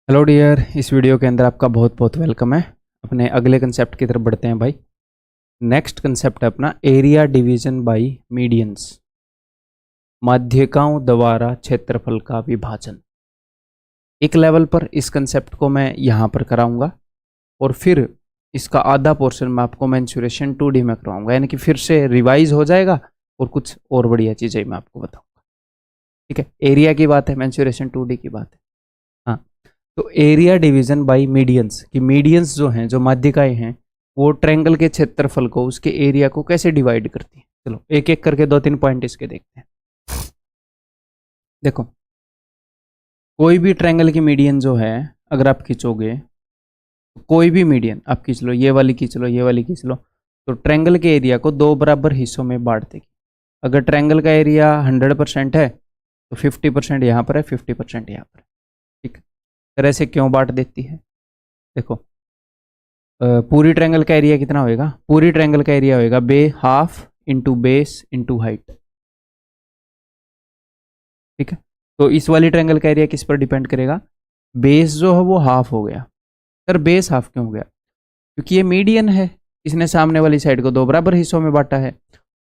Hello dear, इस video के अंदर आपका बहुत बहुत वेलकम है। अपने अगले कंसेप्ट की तरफ बढ़ते हैं भाई। नेक्स्ट कंसेप्ट है अपना एरिया डिवीजन बाय मीडियंस, माध्यिकाओं द्वारा क्षेत्रफल का विभाजन। एक लेवल पर इस कंसेप्ट को मैं यहाँ पर कराऊंगा और फिर इसका आधा पोर्शन मैं आपको मेंसुरेशन 2D में करवाऊंगा, यानी कि फिर से रिवाइज हो जाएगा और कुछ और बढ़िया चीज़ें मैं आपको बताऊंगा। ठीक है, एरिया की बात है, मेंसुरेशन 2D की बात है। हाँ, तो एरिया डिवीजन बाय मीडियंस कि मीडियंस जो हैं, जो माध्यिकाएं हैं, वो ट्रायंगल के क्षेत्रफल को, उसके एरिया को कैसे डिवाइड करती हैं। चलो एक एक करके 2-3 पॉइंट इसके देखते हैं। देखो, कोई भी ट्रायंगल की मीडियन जो है, अगर आप खींचोगे, कोई भी मीडियन आप खींच लो, ये वाली खींच लो, ये वाली खींच लो, तो ट्रायंगल के एरिया को दो बराबर हिस्सों में बांट देगी। अगर ट्रायंगल का एरिया 100% है तो 50% यहाँ पर है, 50% यहाँ पर है। ठीक है, तरह से क्यों बांट देती है? देखो, पूरी ट्रायंगल का एरिया कितना होएगा? पूरी ट्रायंगल का एरिया होएगा half into base into height. ठीक है, तो इस वाली ट्रायंगल का एरिया किस पर डिपेंड करेगा? बेस जो है वो हाफ हो गया। सर बेस हाफ क्यों हो गया? क्योंकि ये मीडियन है, इसने सामने वाली साइड को दो बराबर हिस्सों में बांटा है,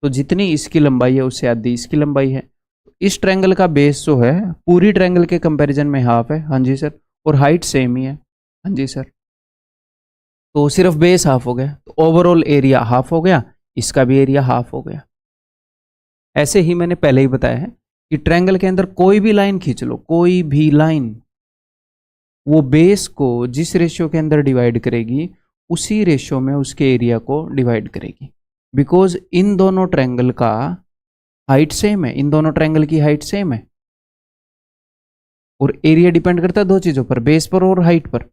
तो जितनी इसकी लंबाई है उससे आधी इसकी लंबाई है। इस ट्रायंगल का बेस जो है पूरी ट्रायंगल के कंपैरिजन में हाफ है। हाँ जी सर। और हाइट सेम ही है। हाँ जी सर। तो सिर्फ बेस हाफ हो गया, तो ओवरऑल एरिया हाफ हो गया, इसका भी एरिया हाफ हो गया। ऐसे ही मैंने पहले ही बताया है कि ट्रायंगल के अंदर कोई भी लाइन खींच लो, कोई भी लाइन, वो बेस को जिस रेशियो के अंदर डिवाइड करेगी उसी रेशियो में उसके एरिया को डिवाइड करेगी। बिकॉज इन दोनों ट्रायंगल का हाइट सेम है, इन दोनों ट्रायंगल की हाइट सेम है। और एरिया डिपेंड करता है दो चीजों पर, बेस पर और हाइट पर।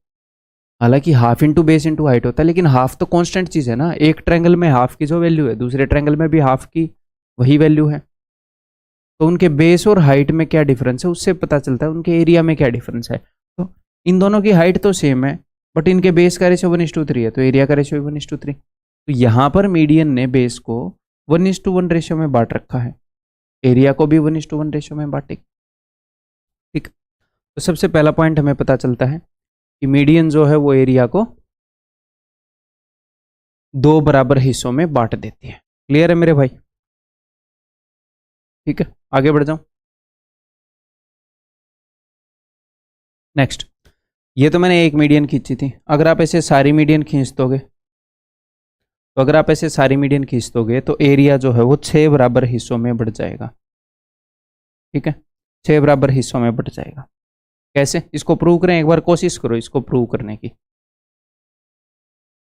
हालांकि half into base into height होता है, लेकिन हाफ तो कांस्टेंट चीज है ना। एक ट्रायंगल में हाफ की जो वैल्यू है, दूसरे ट्रायंगल में भी हाफ की वही वैल्यू है। तो उनके बेस और हाइट में क्या डिफरेंस है उससे पता चलता है उनके एरिया में क्या डिफरेंस है। तो इन दोनों की हाइट तो सेम है, बट इनके बेस का रेशियो 1:3 है, तो एरिया का रेशियो 1:3। तो यहाँ पर मीडियन ने बेस को 1:1 रेशियो में बांट रखा है, एरिया को भी 1:1 रेशियो में बांटेगी। ठीक, तो सबसे पहला पॉइंट हमें पता चलता है कि मीडियन जो है वो एरिया को दो बराबर हिस्सों में बांट देती है। क्लियर है मेरे भाई? ठीक है, आगे बढ़ जाऊं। नेक्स्ट, ये तो मैंने एक मीडियन खींची थी। अगर आप ऐसे सारी मीडियन खींच दोगे, तो अगर आप ऐसे सारी मीडियन खींच दोगे तो एरिया जो है वो 6 बराबर हिस्सों में बढ़ जाएगा। ठीक है, 6 बराबर हिस्सों में बढ़ जाएगा। कैसे इसको प्रूव करें? एक बार कोशिश करो इसको प्रूव करने की।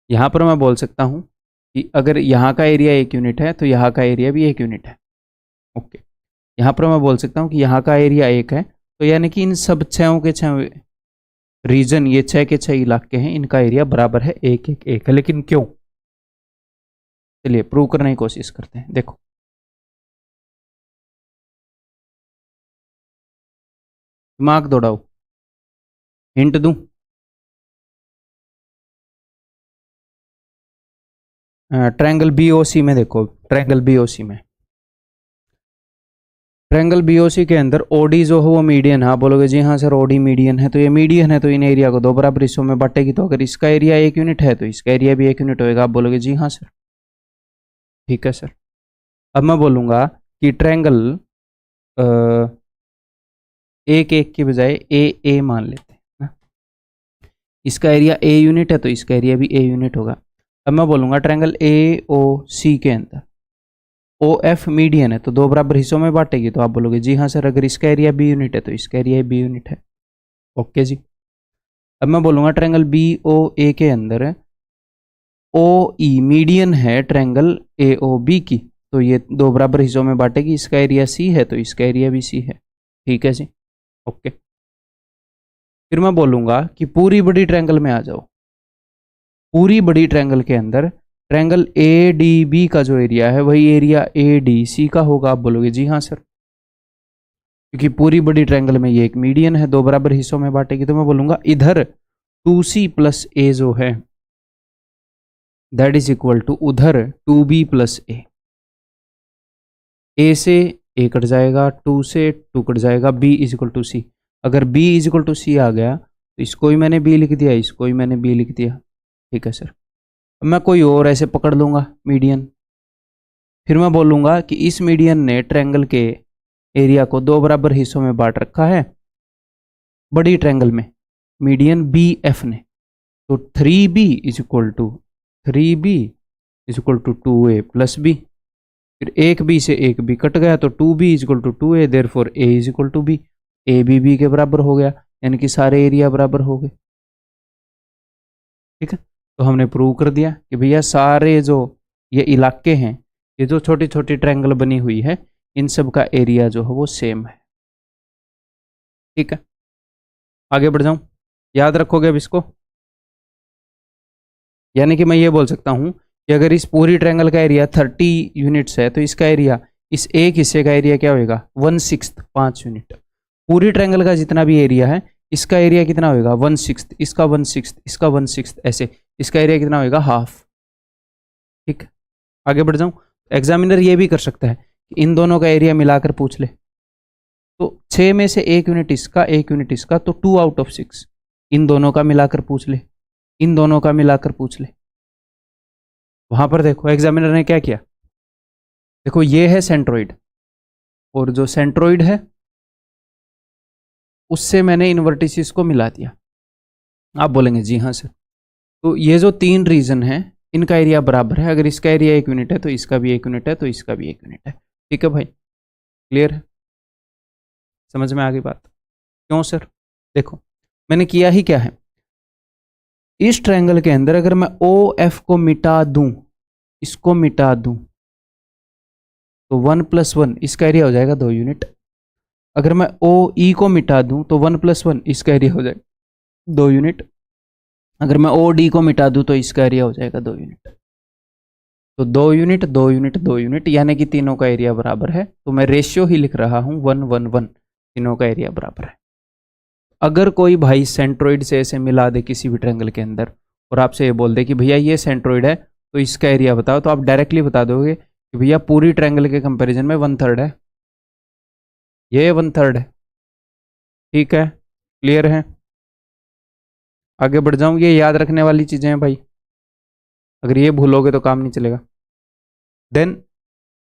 यहां पर मैं बोल सकता हूं कि अगर यहाँ का एरिया 1 यूनिट है तो यहाँ का एरिया भी 1 यूनिट है। ओके, यहाँ पर मैं बोल सकता हूँ कि यहाँ का एरिया 1 है, तो यानी कि इन सब 6 के 6 रीजन, ये 6 के 6 इलाके हैं, इनका एरिया बराबर है 1-1-1 है। लेकिन क्यों? चलिए प्रूव करने की कोशिश करते हैं। देखो, दिमाग दौड़ाओ, हिंट दूं? ट्रायंगल बीओसी में देखो, ट्रायंगल बीओसी में, ट्रायंगल बीओसी के अंदर ओडी जो है वो मीडियन है। आप बोलोगे जी हाँ सर ओडी मीडियन है, तो ये मीडियन है तो इन एरिया को दो बराबर हिस्सों में बांटेगी। तो अगर इसका एरिया 1 यूनिट है तो इसका एरिया भी 1 यूनिट होएगा। आप बोलोगे जी हाँ सर। ठीक है सर। अब मैं बोलूंगा कि ट्रायंगल 1-1 की बजाय ए मान लेते हैं ना। इसका एरिया ए यूनिट है तो इसका एरिया भी ए यूनिट होगा। अब मैं बोलूंगा ट्रायंगल ए ओ सी के अंदर ओ एफ मीडियन है तो दो बराबर हिस्सों में बांटेगी। तो आप बोलोगे जी हाँ सर, अगर इसका एरिया बी यूनिट है तो इसका एरिया बी यूनिट है। ओके जी। अब मैं बोलूंगा ट्रायंगल बी ओ ए के अंदर ओ ई मीडियन है ट्रायंगल ए ओ बी की, तो ये दो बराबर हिस्सों में बांटेगी। इसका एरिया सी है तो इसका एरिया भी सी है। ठीक है जी। ओके, फिर मैं बोलूंगा कि पूरी बड़ी ट्रायंगल में आ जाओ। पूरी बड़ी ट्रायंगल के अंदर ट्रायंगल ए डी बी का जो एरिया है वही एरिया ए डी सी का होगा। आप बोलोगे जी हाँ सर, क्योंकि पूरी बड़ी ट्रायंगल में ये एक मीडियन है, दो बराबर हिस्सों में बांटेगी। तो मैं बोलूंगा इधर 2c प्लस ए जो है दैट इज इक्वल टू उधर 2b प्लस ए से ए कट जाएगा, 2 से 2 कट जाएगा, b इज इक्वल टू सी। अगर b इज इक्वल टू सी आ गया तो इसको ही मैंने बी लिख दिया, इसको ही मैंने बी लिख दिया। ठीक है सर। अब मैं कोई और ऐसे पकड़ लूँगा मीडियन, फिर मैं बोलूँगा कि इस मीडियन ने ट्रायंगल के एरिया को दो बराबर हिस्सों में बांट रखा है बड़ी ट्रायंगल में, मीडियन बी एफ ने। तो 3b is equal to 3b is equal to 2a plus B. फिर एक बी से एक बी कट गया तो 2b is equal to 2a, therefore a is equal to b। A B के बराबर हो गया, यानी कि सारे एरिया बराबर हो गए। ठीक है, तो हमने प्रूव कर दिया कि भैया सारे जो ये इलाके हैं, ये जो छोटी छोटी ट्रायंगल बनी हुई है, इन सब का एरिया जो है वो सेम है। ठीक है, आगे बढ़ जाऊं, याद रखोगे अब इसको। यानी कि मैं ये बोल सकता हूं कि अगर इस पूरी ट्रायंगल का एरिया 30 यूनिट्स है तो इसका एरिया, इस एक हिस्से का एरिया क्या होगा, 1/6, 5 यूनिट। पूरी ट्रायंगल का जितना भी एरिया है इसका एरिया कितना होगा, 1/6, इसका 1/6, इसका 1/6, ऐसे इसका एरिया कितना होगा, हाफ। ठीक, आगे बढ़ जाऊं। एग्जामिनर ये भी कर सकता है कि इन दोनों का एरिया मिलाकर पूछ ले, तो 6 में से 1 यूनिट इसका, 1 यूनिट इसका, तो 2 आउट ऑफ 6 इन दोनों का मिलाकर पूछ ले, इन दोनों का मिलाकर पूछ ले। वहां पर देखो एग्जामिनर ने क्या किया, देखो ये है सेंट्रोइड, और जो सेंट्रोइड है उससे मैंने इन वर्टिसेस को मिला दिया। आप बोलेंगे जी हाँ सर, तो ये जो 3 रीजन है इनका एरिया बराबर है, अगर इसका एरिया 1 यूनिट है तो इसका भी 1 यूनिट है, तो इसका भी 1 यूनिट है। ठीक है भाई, क्लियर है, समझ में आ गई बात। क्यों सर, देखो मैंने किया ही क्या है, इस ट्रायंगल के अंदर अगर मैं ओ एफ को मिटा दूं, इसको मिटा दूं, तो 1 + 1 इसका एरिया हो जाएगा 2 यूनिट। अगर मैं ओ ई को मिटा दूं तो 1 + 1 इसका एरिया हो जाएगा 2 यूनिट। अगर मैं ओ डी को मिटा दूं तो इसका एरिया हो जाएगा 2 यूनिट। तो 2 यूनिट 2 यूनिट 2 यूनिट, यानी कि तीनों का एरिया बराबर है। तो मैं रेशियो ही लिख रहा हूं 1 1 1, तीनों का एरिया बराबर है। अगर कोई भाई सेंट्रोइड से ऐसे मिला दे किसी भी ट्रायंगल के अंदर और आपसे ये बोल दे कि भैया ये सेंट्रोइड है तो इसका एरिया बताओ, तो आप डायरेक्टली बता दोगे कि भैया पूरी ट्रायंगल के कंपैरिजन में 1/3 है, ये 1/3 है। ठीक है, क्लियर है, आगे बढ़ जाऊं। ये याद रखने वाली चीजें हैं भाई, अगर ये भूलोगे तो काम नहीं चलेगा। देन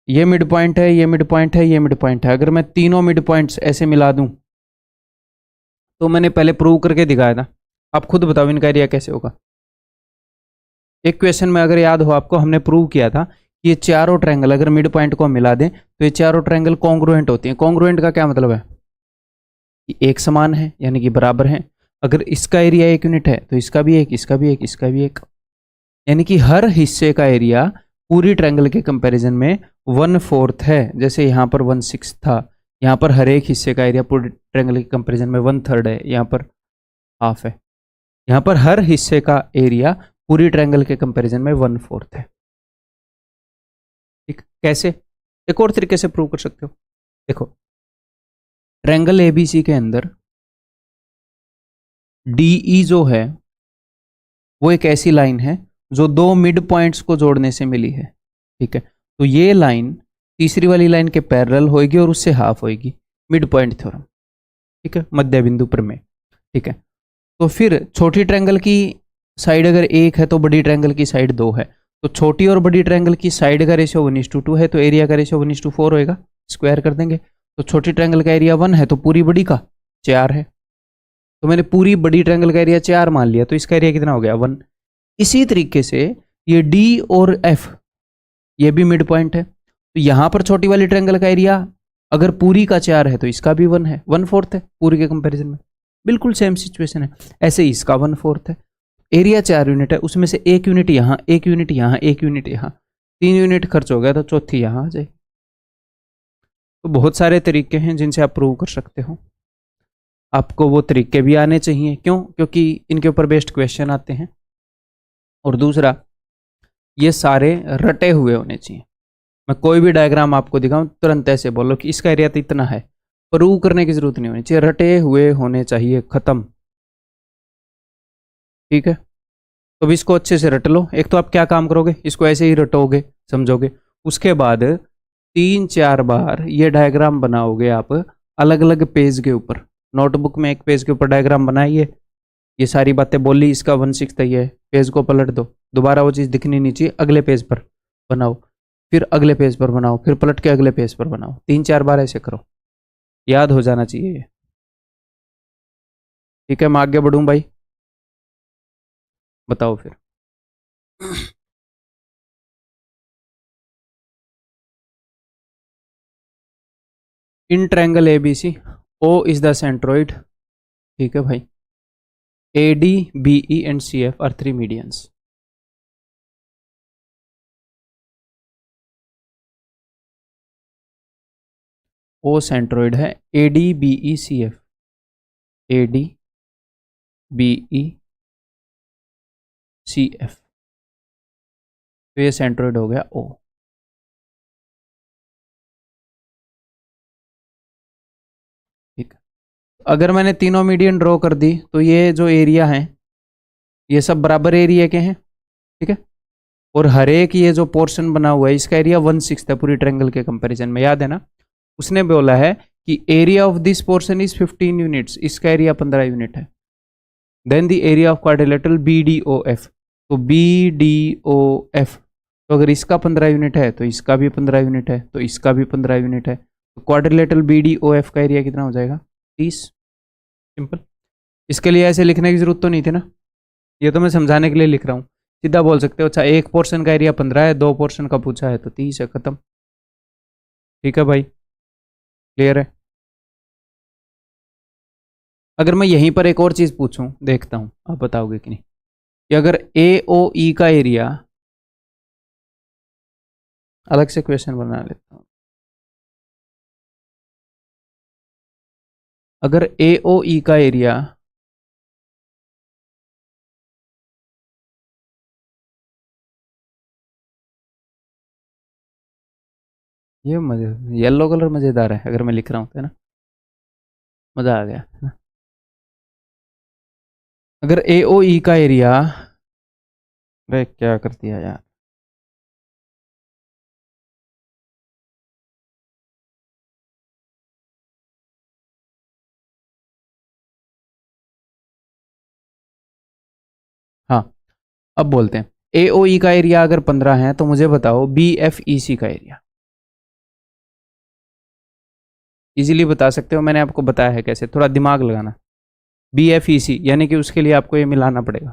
ये मिड पॉइंट है, ये मिड पॉइंट है, ये मिड पॉइंट है। अगर मैं तीनों मिड पॉइंट्स ऐसे मिला दूं तो मैंने पहले प्रूव करके दिखाया था, आप खुद बताओ इनका एरिया कैसे होगा। एक क्वेश्चन में अगर याद हो आपको, हमने प्रूव किया था कि ये चारों ट्रायंगल अगर मिड पॉइंट को मिला दें तो ये चारों ट्रायंगल कॉन्ग्रुएंट होती हैं। कॉन्ग्रुएंट का क्या मतलब है कि एक समान है, यानी कि बराबर है। अगर इसका एरिया 1 यूनिट है तो इसका भी 1, इसका भी 1, इसका भी 1, यानी कि हर हिस्से का एरिया पूरी ट्रायंगल के कंपैरिजन में 1/4 है। जैसे यहाँ पर 1/6 था, यहाँ पर हर एक हिस्से का एरिया पूरी ट्रायंगल के कंपैरिजन में 1/3 है, यहाँ पर हाफ है। यहाँ पर हर हिस्से का एरिया पूरी ट्रायंगल के कंपैरिजन में 1/4 है। ठीक, कैसे, एक और तरीके से प्रूव कर सकते हो। देखो ट्रायंगल एबीसी के अंदर डीई जो है वो एक ऐसी लाइन है जो 2 मिड पॉइंट्स को जोड़ने से मिली है। ठीक है, तो ये लाइन तीसरी वाली लाइन के पैरेलल होगी और उससे हाफ होगी, मिड पॉइंट थ्योरम। ठीक है, मध्य बिंदु प्रमेय। ठीक है, तो फिर छोटी ट्रायंगल की साइड अगर 1 है तो बड़ी ट्रायंगल की साइड 2 है, तो छोटी और बड़ी ट्रायंगल की साइड का रेशियो 1:2 है, तो एरिया का रेशियो 1:4 होएगा, स्क्वायर कर देंगे। तो छोटी ट्रायंगल का एरिया 1 है तो पूरी बड़ी का 4 है, तो मैंने पूरी बड़ी ट्रायंगल का एरिया 4 मान लिया, तो इसका एरिया कितना हो गया, 1। इसी तरीके से ये डी और एफ ये भी मिड पॉइंट है, तो यहां पर छोटी वाली ट्रायंगल का एरिया अगर पूरी का 4 है तो इसका भी 1 है, 1/4 है पूरी के कंपैरिजन में, बिल्कुल सेम सिचुएशन है। ऐसे ही इसका 1/4 है, एरिया 4 यूनिट है, उसमें से 1 यूनिट यहाँ, 1 यूनिट यहाँ, 1 यूनिट यहाँ, 3 यूनिट खर्च हो गया तो चौथी यहाँ आ जाए। तो बहुत सारे तरीके हैं जिनसे आप प्रूव कर सकते हो। आपको वो तरीके भी आने चाहिए, क्यों, क्योंकि इनके ऊपर बेस्ड क्वेश्चन आते हैं। और दूसरा, ये सारे रटे हुए होने चाहिए। मैं कोई भी डायग्राम आपको दिखाऊं तुरंत ऐसे बोलो कि इसका एरिया तो इतना है, प्रूव करने की जरूरत नहीं होनी चाहिए, रटे हुए होने चाहिए, खत्म। ठीक है, तो भी इसको अच्छे से रट लो। एक तो आप क्या काम करोगे, इसको ऐसे ही रटोगे, समझोगे, उसके बाद 3-4 बार ये डायग्राम बनाओगे आप अलग अलग पेज के ऊपर। नोटबुक में एक पेज के ऊपर डायग्राम बनाइए, ये सारी बातें बोली, इसका 1/6 है ये, पेज को पलट दो, दोबारा वो चीज़ दिखनी नहीं चाहिए, अगले पेज पर बनाओ, फिर अगले पेज पर बनाओ, फिर पलट के अगले पेज पर बनाओ, 3-4 बार ऐसे करो, याद हो जाना चाहिए ये। ठीक है, मैं आगे बढ़ूँ भाई, बताओ फिर। In triangle A B C, O is the centroid, ठीक है भाई, A D B E and C F are 3 medians. O centroid है, A D B E C F, A D B E C F, तो ये centroid हो गया ओ। ठीक है, अगर मैंने तीनों मीडियन ड्रॉ कर दी तो ये जो एरिया है ये सब बराबर एरिया के हैं, ठीक है, और हर एक ये जो पोर्शन बना हुआ है इसका एरिया 1/6 है पूरी ट्रायंगल के कंपैरिजन में, याद है ना। उसने बोला है कि area of this portion is 15 units, इसका एरिया 15 यूनिट है। Then the area of quadrilateral B D O F, तो बी डी ओ एफ, तो अगर इसका 15 यूनिट है तो इसका भी 15 यूनिट है, तो इसका भी 15 यूनिट है, तो quadrilateral B D O F का एरिया कितना हो जाएगा, 30। सिंपल, इसके लिए ऐसे लिखने की जरूरत तो नहीं थी ना, ये तो मैं समझाने के लिए लिख रहा हूँ, सीधा बोल सकते हो। अच्छा, एक पोर्शन का एरिया 15 है, 2 पोर्शन का पूछा है तो 30 है, खत्म। ठीक है भाई, क्लियर है। अगर मैं यहीं पर एक और चीज पूछूं, देखता हूं आप बताओगे कि नहीं, कि अगर ए ओ ई का एरिया, अलग से क्वेश्चन बना लेता हूं, अगर ए ओ ई का एरिया ये मजे, येलो कलर मजेदार है अगर मैं लिख रहा हूं तो, है ना, मजा आ गया है ना? अगर ए ओ ई का एरिया, अरे क्या कर दिया यार, हाँ, अब बोलते हैं ए ओ ई का एरिया अगर 15 है तो मुझे बताओ बी एफ ई सी का एरिया। इजीली बता सकते हो, मैंने आपको बताया है कैसे, थोड़ा दिमाग लगाना। बी एफ ई सी यानी कि उसके लिए आपको ये मिलाना पड़ेगा।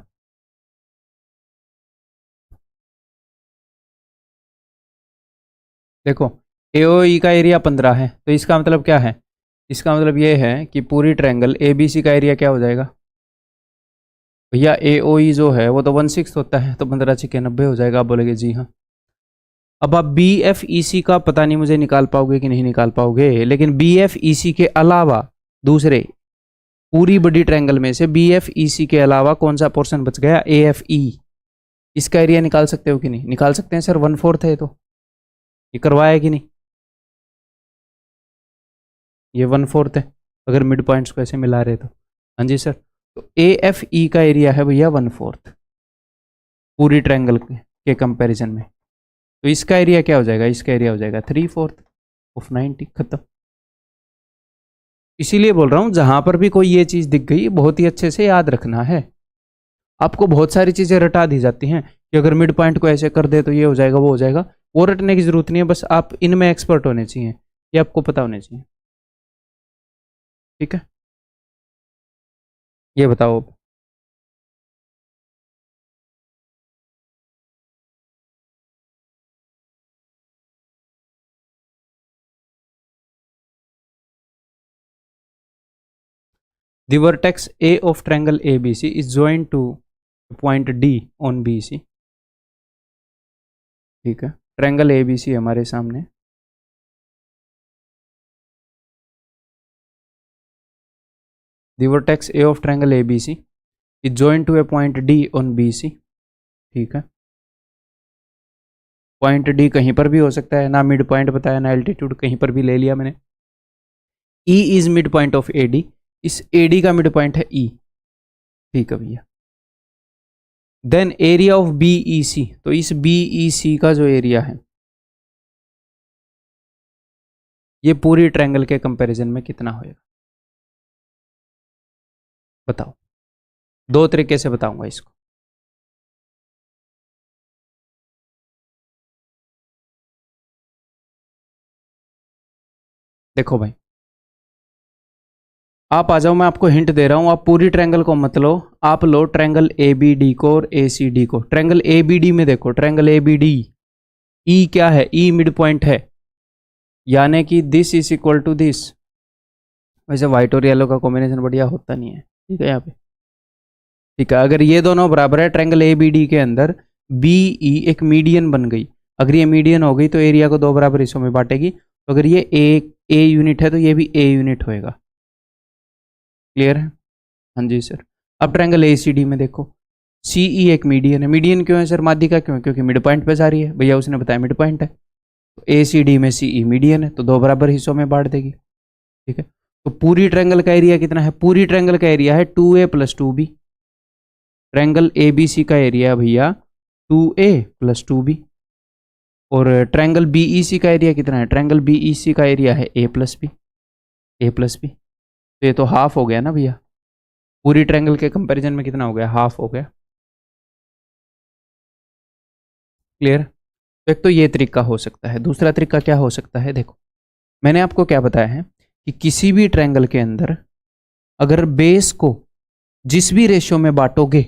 देखो, ए ओ ई का एरिया 15 है तो इसका मतलब क्या है, इसका मतलब ये है कि पूरी ट्रायंगल ए बी सी का एरिया क्या हो जाएगा भैया, ए ओ ई जो है वो तो 1/6 होता है, तो 15×6 = 90 हो जाएगा। आप बोलेगे जी हाँ। अब आप बी एफ ई सी का पता नहीं मुझे निकाल पाओगे कि नहीं निकाल पाओगे, लेकिन बी एफ ई सी के अलावा दूसरे पूरी बड़ी ट्रायंगल में से बी एफ ई सी के अलावा कौन सा पोर्शन बच गया, ए एफ ई, इसका एरिया निकाल सकते हो कि नहीं निकाल सकते हैं सर, 1/4 है, तो ये करवाया कि नहीं, ये 1/4 है अगर मिड पॉइंट्स को ऐसे मिला रहे तो। हाँ जी सर, तो ए एफ ई का एरिया है भैया 1/4 पूरी ट्रायंगल के कंपैरिजन में, तो इसका एरिया क्या हो जाएगा, इसका एरिया हो जाएगा 3/4 ऑफ 90, खत्म। इसीलिए बोल रहा हूं जहां पर भी कोई ये चीज दिख गई बहुत ही अच्छे से याद रखना है। आपको बहुत सारी चीजें रटा दी जाती हैं कि अगर मिड पॉइंट को ऐसे कर दे तो ये हो जाएगा वो हो जाएगा, वो रटने की जरूरत नहीं है, बस आप इनमें एक्सपर्ट होने चाहिए, ये आपको पता होने चाहिए। ठीक है, ये बताओ। The vertex A of triangle ABC is joined to point D on BC। ठीक है, ट्रायंगल ABC हमारे सामने, the vertex A of triangle ABC is joined to a point D on BC। ठीक है, पॉइंट डी कहीं पर भी हो सकता है, ना मिड पॉइंट बताया ना एल्टीट्यूड, कहीं पर भी ले लिया मैंने। E is mid point of A D, इस ए डी का मिड पॉइंट है ई। ठीक है भैया, then area of B E C, तो इस बी ई सी का जो एरिया है ये पूरी ट्रायंगल के कंपैरिजन में कितना होएगा, बताओ। दो तरीके से बताऊंगा इसको। देखो भाई, आप आ जाओ, मैं आपको हिंट दे रहा हूं, आप पूरी ट्रायंगल को मत लो, आप लो ट्रायंगल ए बी डी को और ए सी डी को। ट्रायंगल ए बी डी में देखो, triangle A B D, E क्या है, ई मिड पॉइंट है, यानी कि this is equal to this. वैसे व्हाइट और येलो का कॉम्बिनेशन बढ़िया होता नहीं है, ठीक है यहाँ पे, ठीक है। अगर ये दोनों बराबर है ट्रायंगल ए बी डी के अंदर, बी ई एक मीडियन बन गई। अगर ये मीडियन हो गई तो एरिया को दो बराबर हिस्सों में बांटेगी। तो अगर ये ए यूनिट है तो ये भी ए यूनिट होएगा। क्लियर है? हाँ जी सर। अब ट्रायंगल ए सी डी में देखो, सी ई एक मीडियन है। मीडियन क्यों है सर माध्यिका क्यों? क्योंकि मिड पॉइंट पे जा रही है, भैया उसने बताया मिड पॉइंट है। तो ए सी डी में सी ई मीडियन है तो दो बराबर हिस्सों में बांट देगी, ठीक है। तो पूरी ट्रायंगल का एरिया कितना है? पूरी ट्रायंगल का एरिया है 2a + 2b। Triangle A B सी का एरिया है भैया 2a + 2b। और ट्रायंगल बी ई सी का एरिया कितना है? ट्रायंगल बी ई सी का एरिया है a + b, a + b। तो ये तो हाफ हो गया ना भैया, पूरी ट्रायंगल के कंपैरिजन में कितना हो गया? हाफ हो गया। क्लियर? तो एक तो ये तरीका हो सकता है। दूसरा तरीका क्या हो सकता है? देखो, मैंने आपको क्या बताया है कि किसी भी ट्रायंगल के अंदर अगर बेस को जिस भी रेशियो में बांटोगे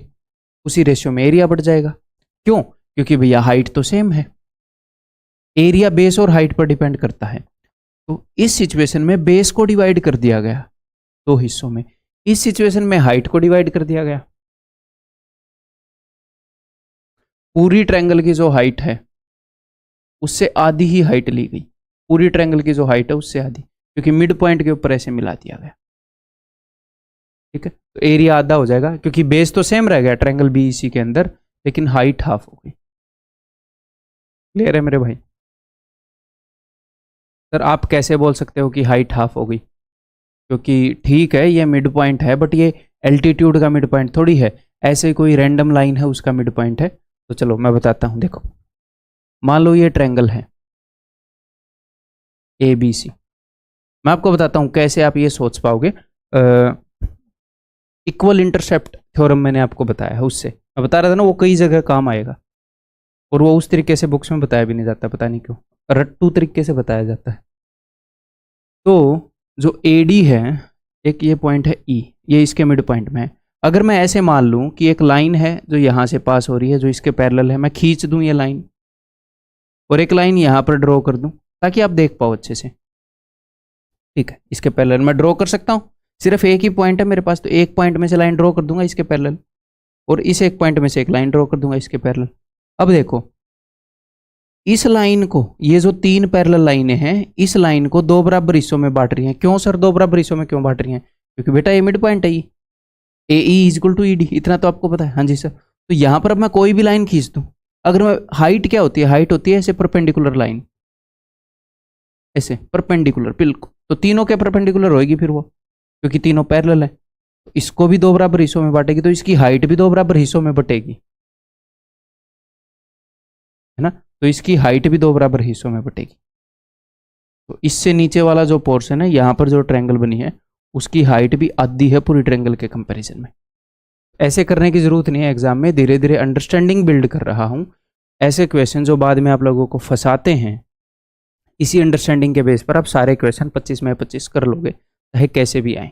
उसी रेशियो में एरिया बढ़ जाएगा। क्यों? क्योंकि भैया हाइट तो सेम है, एरिया बेस और हाइट पर डिपेंड करता है। तो इस सिचुएशन में बेस को डिवाइड कर दिया गया दो हिस्सों में, इस सिचुएशन में हाइट को डिवाइड कर दिया गया। पूरी ट्रायंगल की जो हाइट है उससे आधी ही हाइट ली गई, पूरी ट्रायंगल की जो हाइट है उससे आधी, क्योंकि मिड पॉइंट के ऊपर ऐसे मिला दिया गया, ठीक है। तो एरिया आधा हो जाएगा, क्योंकि बेस तो सेम रह गया ट्रायंगल बीईसी के अंदर, लेकिन हाइट हाफ हो गई। क्लियर है मेरे भाई? सर आप कैसे बोल सकते हो कि हाइट हाफ हो गई? क्योंकि ठीक है ये मिड पॉइंट है, बट ये एल्टीट्यूड का मिड पॉइंट थोड़ी है, ऐसे कोई रैंडम लाइन है उसका मिड पॉइंट है। तो चलो मैं बताता हूं। देखो, मान लो ये ट्रायंगल है ए बी सी। मैं आपको बताता हूं कैसे आप ये सोच पाओगे। इक्वल इंटरसेप्ट थ्योरम मैंने आपको बताया है, उससे मैं बता रहा था ना, वो कई जगह काम आएगा। और वो उस तरीके से बुक्स में बताया भी नहीं जाता, पता नहीं क्यों, रट्टू तरीके से बताया जाता है। तो जो ए डी है, एक ये पॉइंट है ई, ये इसके मिड पॉइंट में है। अगर मैं ऐसे मान लूँ कि एक लाइन है जो यहाँ से पास हो रही है, जो इसके पैरेलल है, मैं खींच दूँ ये लाइन और एक लाइन यहाँ पर ड्रॉ कर दूँ ताकि आप देख पाओ अच्छे से, ठीक है। इसके पैरेलल मैं ड्रॉ कर सकता हूँ, सिर्फ एक ही पॉइंट है मेरे पास, तो एक पॉइंट में से लाइन ड्रॉ कर दूंगा इसके पैरेलल, और इस एक पॉइंट में से एक लाइन ड्रॉ कर दूंगा इसके पैरेलल। अब देखो, इस लाइन को, ये जो तीन पैरेलल लाइनें हैं, इस लाइन को दो बराबर हिस्सों में बांट रही हैं। क्यों सर दो बराबर हिस्सों में क्यों बांट रही हैं? क्योंकि बेटा ये मिड पॉइंट है, ये A E is equal to E D, इतना तो आपको पता है। हाँ जी सर। तो यहाँ पर अब मैं कोई भी लाइन खींच दूँ, अगर मैं, हाइट क्या होती है? हाइट होती है ऐसे परपेंडिकुलर लाइन, ऐसे परपेंडिकुलर बिल्कुल, तो तीनों के परपेंडिकुलर होएगी फिर वो, क्योंकि तीनों पैरेलल है। तो इसको भी दो बराबर हिस्सों में बांटेगी, तो इसकी हाइट भी दो बराबर हिस्सों में बटेगी, है ना। तो इसकी हाइट भी दो बराबर हिस्सों में बटेगी। तो इससे नीचे वाला जो पोर्शन है, यहाँ पर जो ट्रायंगल बनी है, उसकी हाइट भी आधी है पूरी ट्रायंगल के कंपैरिजन में। ऐसे करने की जरूरत नहीं है एग्जाम में, धीरे धीरे अंडरस्टैंडिंग बिल्ड कर रहा हूँ। ऐसे क्वेश्चन जो बाद में आप लोगों को फंसाते हैं, इसी अंडरस्टैंडिंग के बेस पर आप सारे क्वेश्चन 25 में 25 कर लोगे, चाहे कैसे भी आए,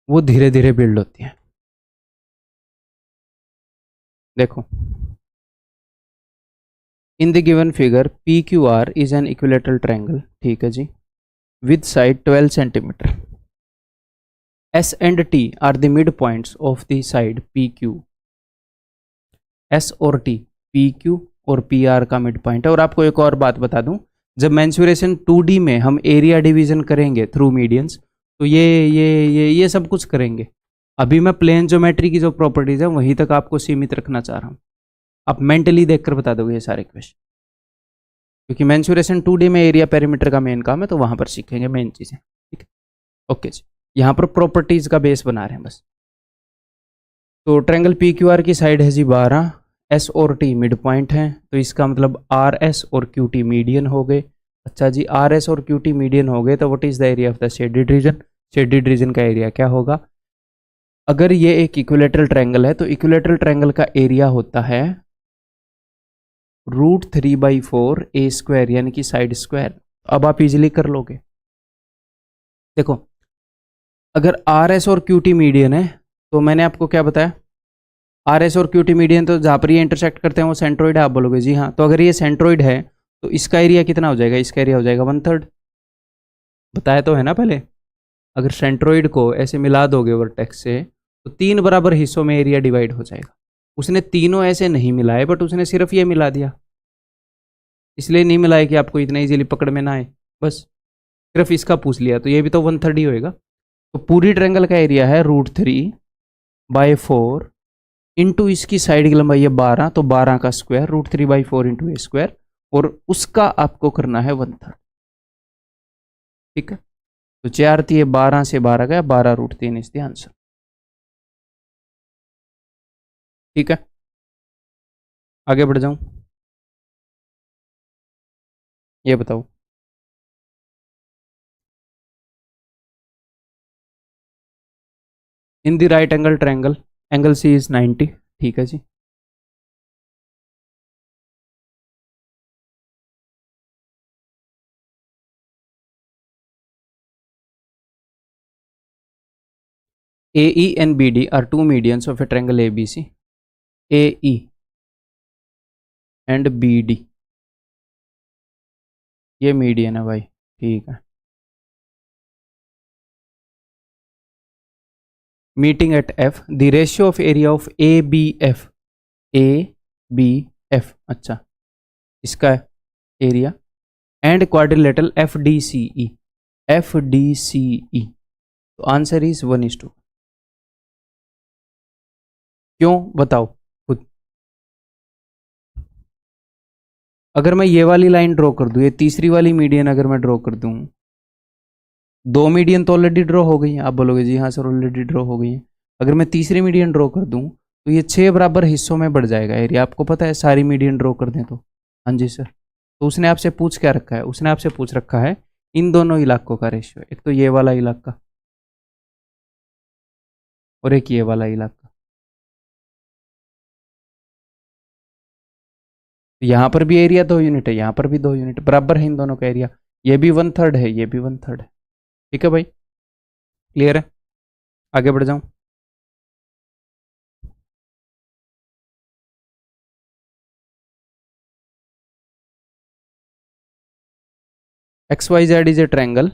वो धीरे धीरे बिल्ड होती है। देखो, in the given figure P Q R is an equilateral triangle, ठीक है जी, with side 12 centimetre. S and T are the mid points of the side P Q. S और टी, पी क्यू और P R का mid point है। और आपको एक और बात बता दूं, जब मेंसुरेशन 2D में हम एरिया डिवीजन करेंगे थ्रू मीडियंस, तो ये सब कुछ करेंगे। अभी मैं प्लेन ज्योमेट्री की जो प्रॉपर्टीज है वहीं तक आपको सीमित रखना चाह रहा हूँ। आप मेंटली देखकर बता दोगे ये सारे क्वेश्चन, क्योंकि मेंसुरेशन 2D में एरिया पेरीमीटर का मेन काम है, तो वहां पर सीखेंगे मेन चीजें, ठीक है। ओके जी, यहाँ पर प्रॉपर्टीज का बेस बना रहे हैं बस। तो ट्रायंगल पी क्यू आर की साइड है जी 12, एस और टी मिड पॉइंट है, तो इसका मतलब आर एस और क्यू टी मीडियन हो गए। अच्छा जी, आर एस और क्यू टी मीडियन हो गए, तो what is the area of the shaded region? Shaded region का एरिया क्या होगा? अगर ये एक इक्विलेटरल ट्रायंगल है तो इक्विलेटरल ट्रायंगल का एरिया होता है √3/4 ए स्क्वायर यानी कि साइड स्क्वायर। अब आप इजीली कर लोगे। देखो अगर आर एस और क्यूटी मीडियन है तो मैंने आपको क्या बताया, आर एस और क्यूटी मीडियन तो जहाँ पर ये इंटरसेक्ट करते हैं वो सेंट्रोइड है, आप बोलोगे जी हाँ। तो अगर ये सेंट्रोइड है तो इसका एरिया कितना हो जाएगा, इसका एरिया हो जाएगा 1/3। बताया तो है ना पहले, अगर सेंट्रोइड को ऐसे मिला दोगे वर्टेक्स से तो 3 बराबर हिस्सों में एरिया डिवाइड हो जाएगा। उसने तीनों ऐसे नहीं मिलाए बट उसने सिर्फ ये मिला दिया, इसलिए नहीं मिलाए कि आपको इतना इजीली पकड़ में ना आए, बस सिर्फ इसका पूछ लिया तो ये भी तो 1/3 ही होएगा। तो पूरी ट्रायंगल का एरिया है √3/4 इंटू इसकी साइड की लंबाई है 12, तो 12 का स्क्वायर √3/4 इंटू ए स्क्वायर, और उसका आपको करना है 1/3। ठीक है, तो 4 × 12 से 12 गया, 12√3 इज द आंसर। ठीक है, आगे बढ़ जाऊं, ये बताओ in the right angle triangle angle C is 90। ठीक है जी, AE and BD are two medians of a triangle ABC. AE and BD ये मीडियन है भाई। ठीक है, meeting at F, the ratio of area of ABF, ABF अच्छा इसका area, and quadrilateral FDCE, FDCE, तो आंसर इज 1:2। क्यों बताओ खुद। अगर मैं ये वाली लाइन ड्रॉ कर दूं, ये तीसरी वाली मीडियन अगर मैं ड्रॉ कर दूं, 2 मीडियन तो ऑलरेडी ड्रॉ हो गई हैं, आप बोलोगे जी हाँ सर ऑलरेडी ड्रॉ हो गई है। अगर मैं तीसरी मीडियन ड्रॉ कर दूं तो ये 6 बराबर हिस्सों में बढ़ जाएगा एरिया, आपको पता है सारी मीडियन ड्रॉ कर दें तो। हाँ जी सर, तो उसने आपसे पूछ क्या रखा है, उसने आपसे पूछ रखा है इन दोनों इलाकों का रेशियो, एक तो ये वाला इलाका और एक ये वाला इलाका। यहाँ पर भी एरिया 2 यूनिट है, यहाँ पर भी 2 यूनिट, बराबर है इन दोनों का एरिया, ये भी 1/3 है, ये भी 1/3 है। ठीक है भाई, क्लियर है, आगे बढ़ जाऊं। XYZ is a triangle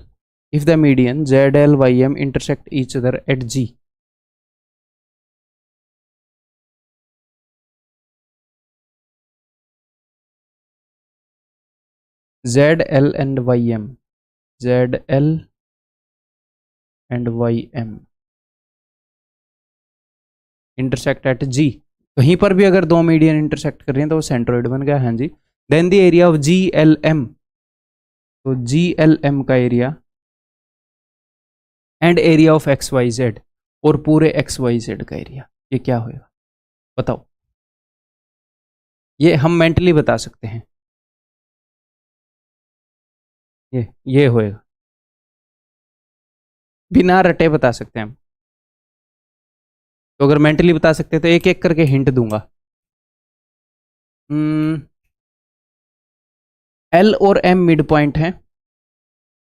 if the median ZLYM intersect each other at G. ZL and YM, ZL and YM intersect at G, कहीं पर भी अगर 2 मीडियन इंटरसेक्ट कर रही हैं तो वो सेंट्रोइड बन गया। हाँ जी, then the area of GLM, तो GLM का area and area of XYZ, और पूरे XYZ का एरिया, ये क्या होएगा बताओ। ये हम मेंटली बता सकते हैं, ये होएगा, बिना रटे बता सकते हैं हम। तो अगर मेंटली बता सकते तो एक एक करके हिंट दूंगा। L और M मिड पॉइंट है,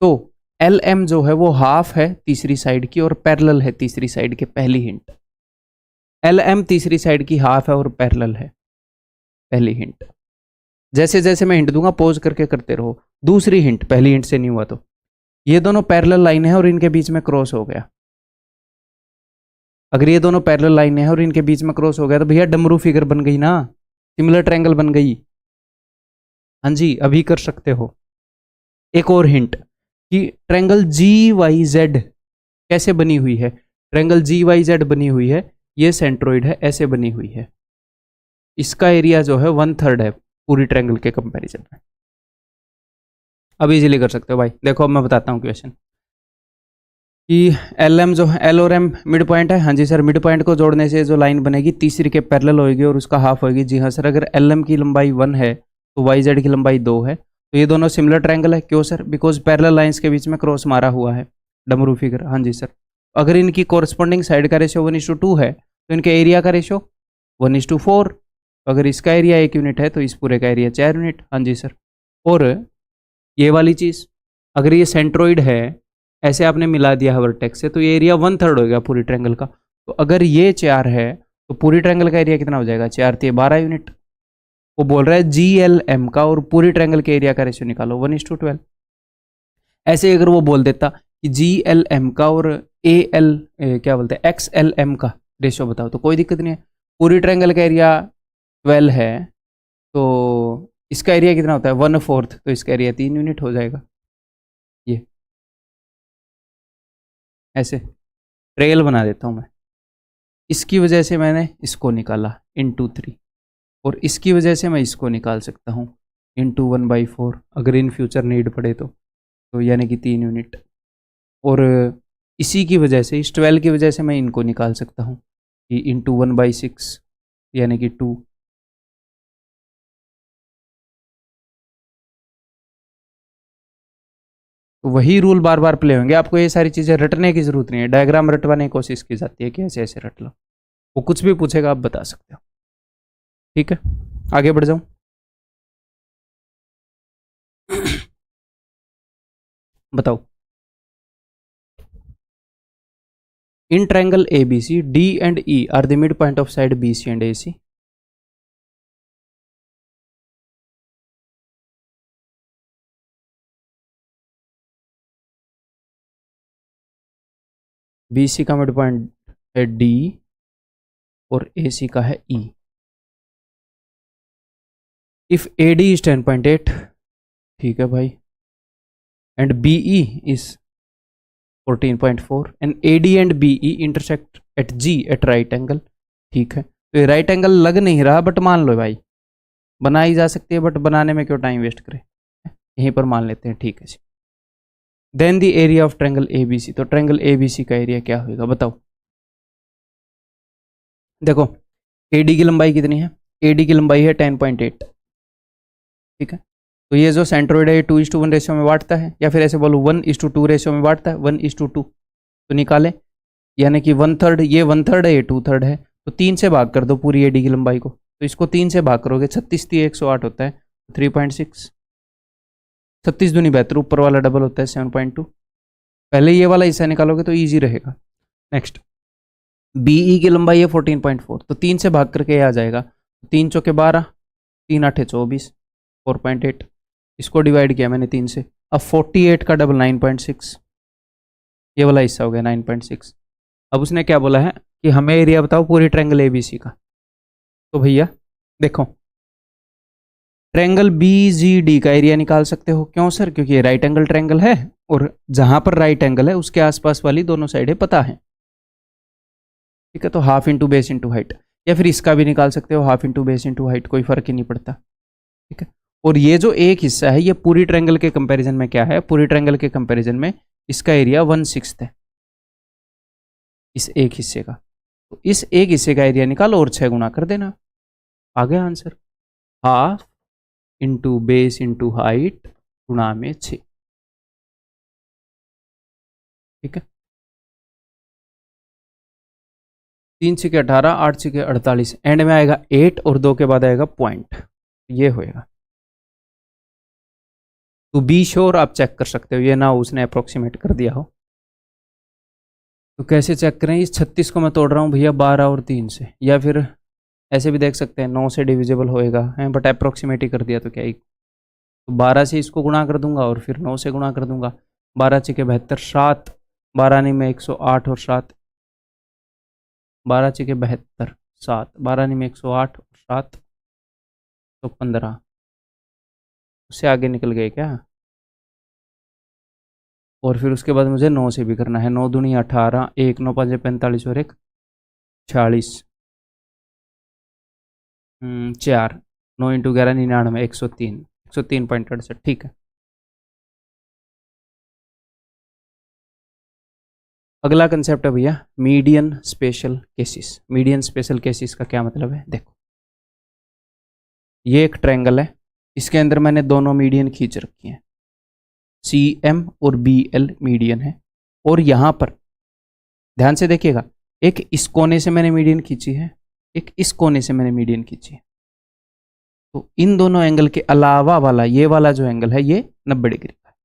तो LM जो है वो हाफ है तीसरी साइड की और पैरेलल है तीसरी साइड के, पहली हिंट। LM तीसरी साइड की हाफ है और पैरेलल है, पहली हिंट। जैसे जैसे मैं हिंट दूंगा पॉज करके करते रहो। दूसरी हिंट, पहली हिंट से नहीं हुआ तो, ये दोनों पैरेलल लाइन है और इनके बीच में क्रॉस हो गया। अगर ये दोनों पैरेलल लाइन है और इनके बीच में क्रॉस हो गया तो भैया डमरू फिगर बन गई ना, सिमिलर ट्रायंगल बन गई। हाँ जी, अभी कर सकते हो। एक और हिंट कि ट्रायंगल GYZ कैसे बनी हुई है, ट्रायंगल GYZ बनी हुई है, ये सेंट्रोइड है, ऐसे बनी हुई है। इसका एरिया जो है 1/3 है पूरी ट्रायंगल के कंपैरिजन में। अब इजीली कर सकते हो भाई। देखो अब मैं बताता हूँ क्वेश्चन कि LM जो है, L और M मिड पॉइंट है। हाँ जी सर, मिड पॉइंट को जोड़ने से जो लाइन बनेगी तीसरी के पैरेलल होगी और उसका हाफ होगी। जी हाँ सर, अगर LM की लंबाई 1 है तो YZ की लंबाई 2 है, तो ये दोनों सिमिलर ट्रायंगल है। क्यों सर? बिकॉज पैरेलल लाइंस के बीच में क्रॉस मारा हुआ है, डमरू फिगर। हाँ जी सर, अगर इनकी कोरस्पॉन्डिंग साइड का रेशियो 1:2 है तो इनके एरिया का रेशियो 1:4। अगर इसका एरिया 1 यूनिट है तो इस पूरे का एरिया 4 यूनिट। हाँ जी सर। और ये वाली चीज़, अगर ये सेंट्रोइड है, ऐसे आपने मिला दिया है वर्टेक्स से, तो ये एरिया 1/3 हो गया पूरी ट्रायंगल का। तो अगर ये 4 है तो पूरी ट्रायंगल का एरिया कितना हो जाएगा? 4 × 12 यूनिट। वो बोल रहा है GLM का और पूरी ट्रायंगल के एरिया का रेशियो निकालो 1:12। ऐसे अगर वो बोल देता कि GLM का और क्या बोलते हैं XLM का रेशियो बताओ, तो कोई दिक्कत नहीं है। पूरी ट्रायंगल का एरिया 12 है तो इसका एरिया कितना होता है? 1/4, तो इसका एरिया 3 यूनिट हो जाएगा। ये ऐसे ट्रेल बना देता हूँ मैं। इसकी वजह से मैंने इसको निकाला × 3, और इसकी वजह से मैं इसको निकाल सकता हूँ × 1/4 अगर इन फ्यूचर नीड पड़े तो यानी कि 3 यूनिट। और इसी की वजह से, इस 12 की वजह से मैं इनको निकाल सकता हूँ कि × 1/6 यानी कि 2। तो वही रूल बार बार प्ले होंगे। आपको ये सारी चीज़ें रटने की जरूरत नहीं है, डायग्राम रटवाने की कोशिश की जाती है कि ऐसे ऐसे रट लो। वो कुछ भी पूछेगा आप बता सकते हो। ठीक है, आगे बढ़ जाऊं। बताओ, in triangle ABC D and E are the midpoint of side BC and AC। BC का मिड पॉइंट है D और AC का है E। इफ AD इज 10.8, ठीक है भाई, and BE is 14.4 and AD and BE intersect at G at right angle. ठीक है, तो ये राइट एंगल लग नहीं रहा, बट मान लो भाई, बनाई जा सकती है, बट बनाने में क्यों टाइम वेस्ट करें, यहीं पर मान लेते हैं। ठीक है जी। Then the area of triangle ABC, तो ट्रायंगल ABC का एरिया क्या होगा बताओ। देखो, AD की लंबाई कितनी है? AD की लंबाई है 10.8। ठीक है, तो ये जो सेंट्रोइड है 2:1 रेशियो में बांटता है, या फिर ऐसे बोलो 1:2 रेशियो में बांटता है, 1:2। तो निकाले, यानी कि 1/3, ये 1/3 है, ये 2/3 है, तो 3 से भाग कर दो पूरी AD की लंबाई को। तो इसको 3 से भाग करोगे, 36 × 108 होता है 3.6। 36 दूनी 72, ऊपर वाला डबल होता है 7.2। पहले ये वाला हिस्सा निकालोगे तो ईजी रहेगा। नेक्स्ट, BE की लंबाई है 14.4, तो 3 से भाग करके आ जाएगा, 3 चौके 12, 3 8 24, 4.8। इसको डिवाइड किया मैंने 3 से, अब 48 का डबल 9.6, ये वाला हिस्सा हो गया 9.6। अब उसने क्या बोला है कि हमें एरिया बताओ पूरी ट्रायंगल ABC का। तो भैया देखो, ट्रायंगल BGD का एरिया निकाल सकते हो। क्यों सर? क्योंकि ये राइट एंगल ट्रायंगल है, और जहां पर राइट एंगल है उसके आसपास वाली दोनों साइडें पता है। ठीक है, तो half into base into height, या फिर इसका भी निकाल सकते हो, half into base into height, कोई फर्क ही नहीं पड़ता। ठीक है, और ये जो एक हिस्सा है, ये पूरी ट्रायंगल के कंपैरिजन में क्या है? पूरी ट्रायंगल के कंपैरिजन में इसका एरिया 1/6 है, इस एक हिस्से का। तो इस एक हिस्से का एरिया निकालो और 6 गुना कर देना, आ गया answer. Half into base into height गुणा में 6। ठीक है, 3 6 18, 8 6 48, एंड में आएगा 8 और 2 के बाद आएगा पॉइंट, ये होएगा। तो बी श्योर आप चेक कर सकते हो, ये ना उसने अप्रोक्सीमेट कर दिया हो। तो कैसे चेक करें? इस 36 को मैं तोड़ रहा हूँ भैया 12 और 3 से, या फिर ऐसे भी देख सकते हैं 9 से डिविजिबल होएगा है, बट अप्रोक्सीमेट ही कर दिया तो क्या ही। तो 12 से इसको गुणा कर दूंगा और फिर 9 से गुणा कर दूंगा। 12 6 72, 7, 12 नहीं में 108 और 7, 12 6 72, 7, 12 नहीं में 108 और 7, तो 15। उससे आगे निकल गए क्या? और फिर उसके बाद मुझे 9 से भी करना है। 9 दूनी 18, 1 9 5 45 और 1 46, 4, 9 × 11 99, 103, 103.68। ठीक है, अगला कंसेप्ट है भैया median special cases. Median special cases का क्या मतलब है? देखो, ये एक ट्रायंगल है, इसके अंदर मैंने दोनों मीडियन खींच रखी हैं, CM और BL मीडियन है, और यहाँ पर ध्यान से देखिएगा, एक इस कोने से मैंने मीडियन खींची है, एक इस कोने से मैंने मीडियन खींची है। तो इन दोनों एंगल के अलावा वाला ये वाला जो एंगल है ये 90 डिग्री का है।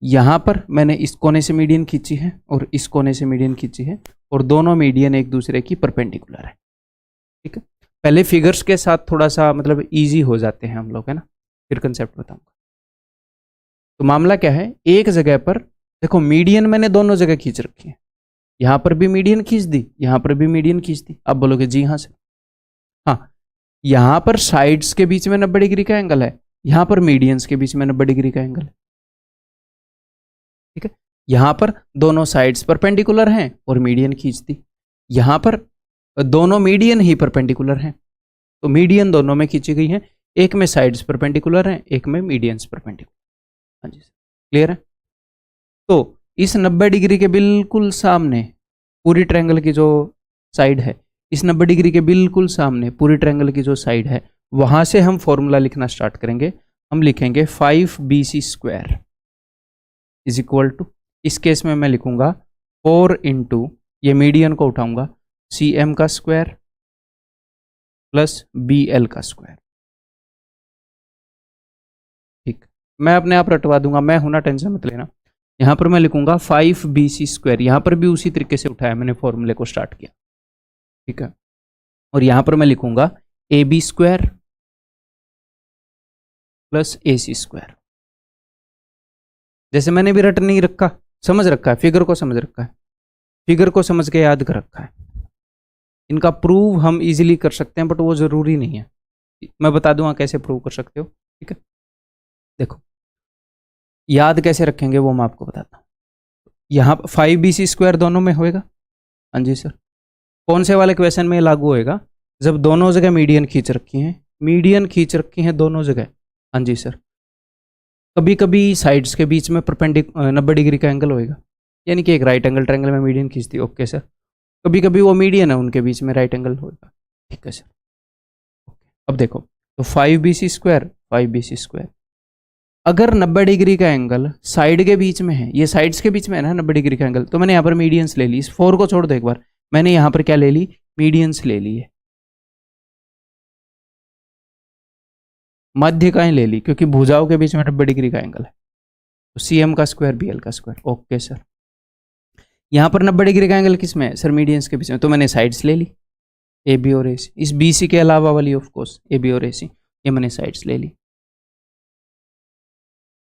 यहां पर मैंने इस कोने से मीडियन खींची है और इस कोने से मीडियन खींची है, और दोनों मीडियन एक दूसरे की परपेंडिकुलर है। ठीक है, पहले फिगर्स के साथ थोड़ा सा मतलब इजी हो जाते हैं हम लोग, है ना, फिर कंसेप्ट बताऊंगा। तो मामला क्या है, एक जगह पर देखो मीडियन मैंने दोनों जगह खींच रखी है, यहां पर भी मीडियन खींच दी, यहां पर भी मीडियन खींच दी। आप बोलोगे जी हाँ सर, हाँ, यहां पर साइड्स के बीच में 90 डिग्री का एंगल है, यहां पर मीडियंस के बीच में 90 डिग्री का एंगल है। ठीक है, यहां पर दोनों साइड्स परपेंडिकुलर हैं और मीडियन खींच दी, यहां पर दोनों मीडियन ही परपेंडिकुलर हैं, तो मीडियन दोनों में खींची गई है, एक में साइड्स परपेंडिकुलर हैं, एक में मीडियंस परपेंडिकुलर। हाँ जी, क्लियर है। तो इस 90 डिग्री के बिल्कुल सामने पूरी ट्रायंगल की जो साइड है, इस 90 डिग्री के बिल्कुल सामने पूरी ट्रायंगल की जो साइड है, वहां से हम फॉर्मूला लिखना स्टार्ट करेंगे। हम लिखेंगे 5BC square is equal to, इस केस में मैं लिखूंगा 4 इंटू, ये मीडियन को उठाऊंगा, CM का स्क्वायर प्लस BL का स्क्वायर। ठीक, मैं अपने आप रटवा दूंगा, मैं हूं ना, टेंशन मत लेना। यहां पर मैं लिखूंगा 5BC स्क्वायर, यहां पर भी उसी तरीके से उठाया मैंने, फॉर्मूले को स्टार्ट किया। ठीक है, और यहां पर मैं लिखूंगा AB square plus AC square. जैसे मैंने भी रट नहीं रखा, समझ रखा है, फिगर को समझ रखा है, फिगर को समझ के याद कर रखा है। इनका प्रूव हम इजीली कर सकते हैं, बट वो जरूरी नहीं है, मैं बता दूंगा कैसे प्रूव कर सकते हो। ठीक है, देखो याद कैसे रखेंगे वो मैं आपको बताता हूँ। यहाँ 5BC स्क्वायर दोनों में होएगा, हाँ जी सर। कौन से वाले क्वेश्चन में लागू होएगा, जब दोनों जगह मीडियन खींच रखी हैं, मीडियन खींच रखी हैं दोनों जगह, हाँ जी सर। कभी कभी साइड्स के बीच में 90 डिग्री का एंगल होएगा, यानी कि एक राइट एंगल ट्रायंगल में मीडियन खींचती, ओके सर। कभी कभी वो मीडियन है, उनके बीच में राइट एंगल होएगा, ठीक है सर। अब देखो, तो 5BC स्क्वायर 5BC स्क्वायर, अगर 90 डिग्री का एंगल साइड के बीच में है, ये साइड्स के बीच में है ना 90 डिग्री का एंगल, तो मैंने यहाँ पर मीडियंस ले ली, इस 4 को छोड़ दो एक बार, मैंने यहाँ पर क्या ले ली, मीडियंस ले ली है, मध्यकाएं ले ली, क्योंकि भुजाओं के बीच में 90 डिग्री का एंगल है, तो CM का स्क्वायर BL का स्क्वायर, ओके सर। यहाँ पर 90 डिग्री का एंगल किस में है सर, मीडियंस के बीच में, तो मैंने साइड्स ले ली AB और AC, इस BC के अलावा वाली ऑफ कोर्स AB और AC, ये मैंने साइड्स ले ली।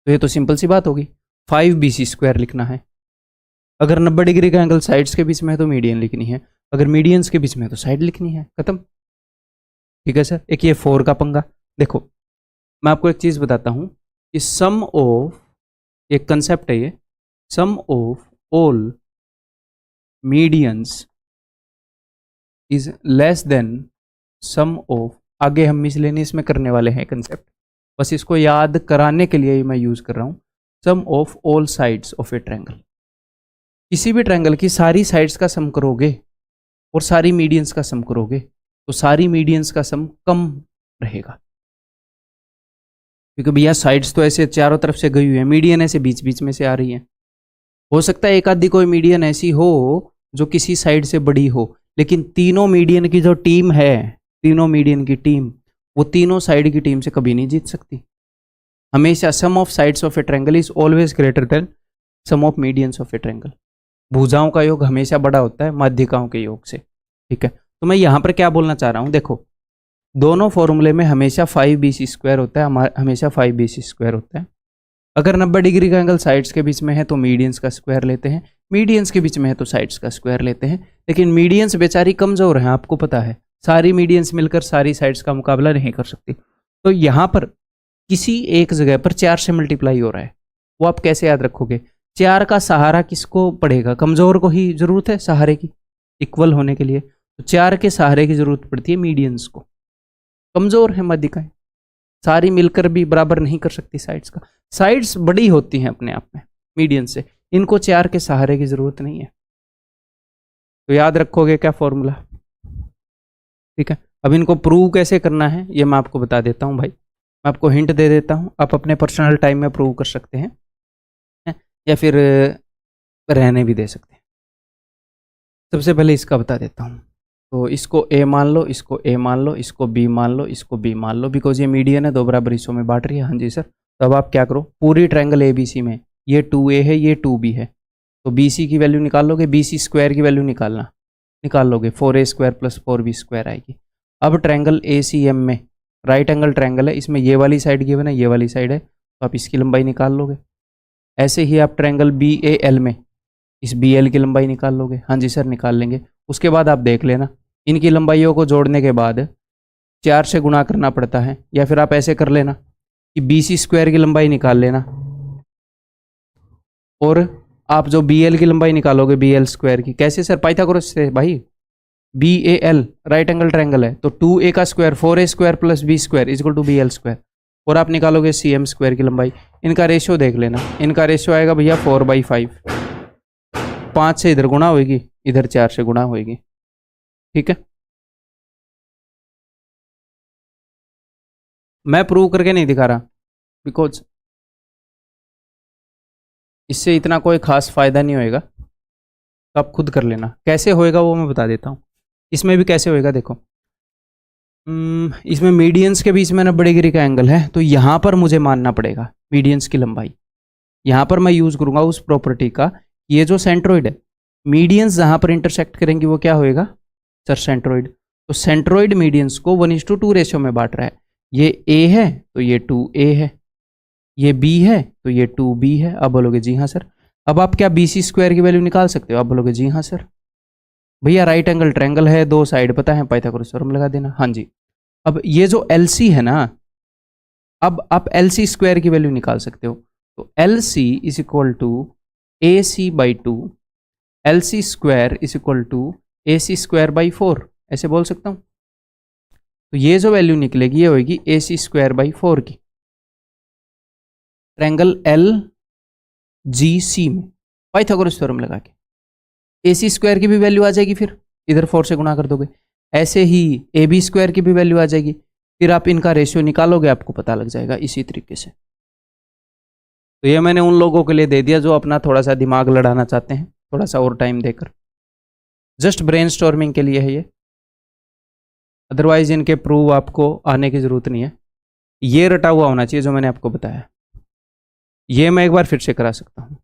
तो ये तो सिंपल सी बात होगी, 5BC स्क्वायर लिखना है। अगर 90 डिग्री का एंगल साइड्स के बीच में है तो मीडियन लिखनी है, अगर मीडियंस के बीच में है तो साइड लिखनी है, खत्म। ठीक है सर। एक ये 4 का पंगा, देखो मैं आपको एक चीज बताता हूं कि सम ऑफ, एक कंसेप्ट है ये, sum of all medians is less than sum of, आगे हम मिसलेनियस में करने वाले हैं कंसेप्ट, बस इसको याद कराने के लिए मैं यूज कर रहा हूं, sum of all sides of a triangle. किसी भी ट्रायंगल की सारी साइड्स का सम करोगे और सारी मीडियंस का सम करोगे तो सारी मीडियंस का सम कम रहेगा, क्योंकि भैया साइड्स तो ऐसे चारों तरफ से गई हुई है, मीडियन ऐसे बीच बीच में से आ रही है। हो सकता है एक आधी कोई मीडियन ऐसी हो जो किसी साइड से बड़ी हो, लेकिन तीनों मीडियन की जो टीम है, तीनों मीडियन की टीम, वो तीनों साइड की टीम से कभी नहीं जीत सकती। हमेशा sum of sides of a triangle is always greater than sum of medians of a triangle. भुजाओं का योग हमेशा बड़ा होता है माध्यिकाओं के योग से। ठीक है, तो मैं यहाँ पर क्या बोलना चाह रहा हूँ, देखो दोनों फॉर्मूले में हमेशा 5BC स्क्वायर होता है, हमेशा 5BC स्क्वायर होता है। अगर 90 डिग्री का एंगल साइड्स के बीच में है तो मीडियंस का स्क्वायर लेते हैं, मीडियंस के बीच में है तो साइड्स का स्क्वायर लेते हैं। लेकिन मीडियंस बेचारी कमजोर है, आपको पता है, सारी मीडियंस मिलकर सारी साइड्स का मुकाबला नहीं कर सकती। तो यहाँ पर किसी एक जगह पर 4 से मल्टीप्लाई हो रहा है, वो आप कैसे याद रखोगे, 4 का सहारा किसको पड़ेगा, कमजोर को ही जरूरत है सहारे की, इक्वल होने के लिए। तो 4 के सहारे की जरूरत पड़ती है मीडियंस को, कमजोर है माध्यिकाएं, सारी मिलकर भी बराबर नहीं कर सकती साइड्स का, साइड्स बड़ी होती हैं अपने आप में मीडियन से, इनको 4 के सहारे की जरूरत नहीं है। तो याद रखोगे क्या फॉर्मूला, ठीक है। अब इनको प्रूव कैसे करना है ये मैं आपको बता देता हूं भाई, मैं आपको हिंट दे देता हूं, आप अपने पर्सनल टाइम में प्रूव कर सकते हैं, या फिर रहने भी दे सकते हैं। सबसे पहले इसका बता देता हूँ। तो इसको ए मान लो, इसको ए मान लो, इसको बी मान लो, इसको बी मान लो, बिकॉज ये मीडियन है, दो बराबर हिस्सों में बांट रही है। हाँ जी सर। तो अब आप क्या करो, पूरी ट्रायंगल ए बी सी में ये 2a है, ये 2b है, तो बी सी की वैल्यू निकाल लोगे, बी सी स्क्वायर की वैल्यू निकाल लोगे, 4a square plus 4b square आएगी। अब ट्रायंगल ए सी एम में राइट एंगल ट्रायंगल है, इसमें ये वाली साइड गिवन है, ये वाली साइड है, तो आप इसकी लंबाई निकाल लोगे। ऐसे ही आप ट्रायंगल बी ए एल में इस बी एल की लंबाई निकाल लोगे। हाँ जी सर, निकाल लेंगे। उसके बाद आप देख लेना, इनकी लंबाइयों को जोड़ने के बाद 4 से गुणा करना पड़ता है, या फिर आप ऐसे कर लेना कि बी सी स्क्वायर की लंबाई निकाल लेना, और आप जो बी एल की लंबाई निकालोगे बी एल स्क्वायर की, कैसे सर, पाइथागोरस से भाई। B A L right angle triangle है, तो 2a का square 4a square plus b square is equal to B L square, और आप निकालोगे सी एम स्क्वायर की लंबाई। इनका रेशियो देख लेना, इनका रेशियो आएगा भैया 4/5, 5 से इधर गुणा होगी, इधर 4 से गुणा होगी। ठीक है, मैं प्रूव करके नहीं दिखा रहा, बिकॉज इससे इतना कोई खास फायदा नहीं होएगा, तो आप खुद कर लेना। कैसे होएगा वो मैं बता देता हूँ। इसमें भी कैसे होएगा देखो, इसमें मीडियंस के बीच में 90 डिग्री का एंगल है, तो यहाँ पर मुझे मानना पड़ेगा मीडियंस की लंबाई। यहाँ पर मैं यूज करूंगा उस प्रॉपर्टी का, ये जो सेंट्रोइड है, मीडियंस जहाँ पर इंटरसेक्ट करेंगी वो क्या होएगा सर, सेंट्रोइड। तो सेंट्रोइड मीडियंस को 1:2 रेशियो में बांट रहा है। ये ए है तो ये 2a है, ये बी है तो ये 2b है। अब बोलोगे जी हाँ सर। अब आप क्या बी सी स्क्वायर की वैल्यू निकाल सकते हो? आप बोलोगे जी हाँ सर। भैया राइट एंगल ट्रायंगल है, दो साइड पता है, पाइथागोरस थ्योरम लगा देना। हाँ जी। अब ये जो एल सी है ना, अब आप एल सी स्क्वायर की वैल्यू निकाल सकते हो। तो L C is equal to A C by 2, L C square is equal to A C square by 4, ऐसे बोल सकता हूँ। तो ये जो वैल्यू निकलेगी ये होगी ए सी स्क्वायर बाई 4 की, ट्रायंगल एल जी सी में पाइथागोरस थ्योरम लगा के। ए सी स्क्वायर की भी वैल्यू आ जाएगी, फिर इधर 4 से गुणा कर दोगे। ऐसे ही ए बी स्क्वायर की भी वैल्यू आ जाएगी, फिर आप इनका रेशियो निकालोगे, आपको पता लग जाएगा इसी तरीके से। तो ये मैंने उन लोगों के लिए दे दिया जो अपना थोड़ा सा दिमाग लड़ाना चाहते हैं, थोड़ा सा और टाइम देकर, जस्ट ब्रेनस्टॉर्मिंग के लिए है ये। अदरवाइज इनके प्रूव आपको आने की जरूरत नहीं है। ये रटा हुआ होना चाहिए जो मैंने आपको बताया। ये मैं एक बार फिर से करा सकता हूं,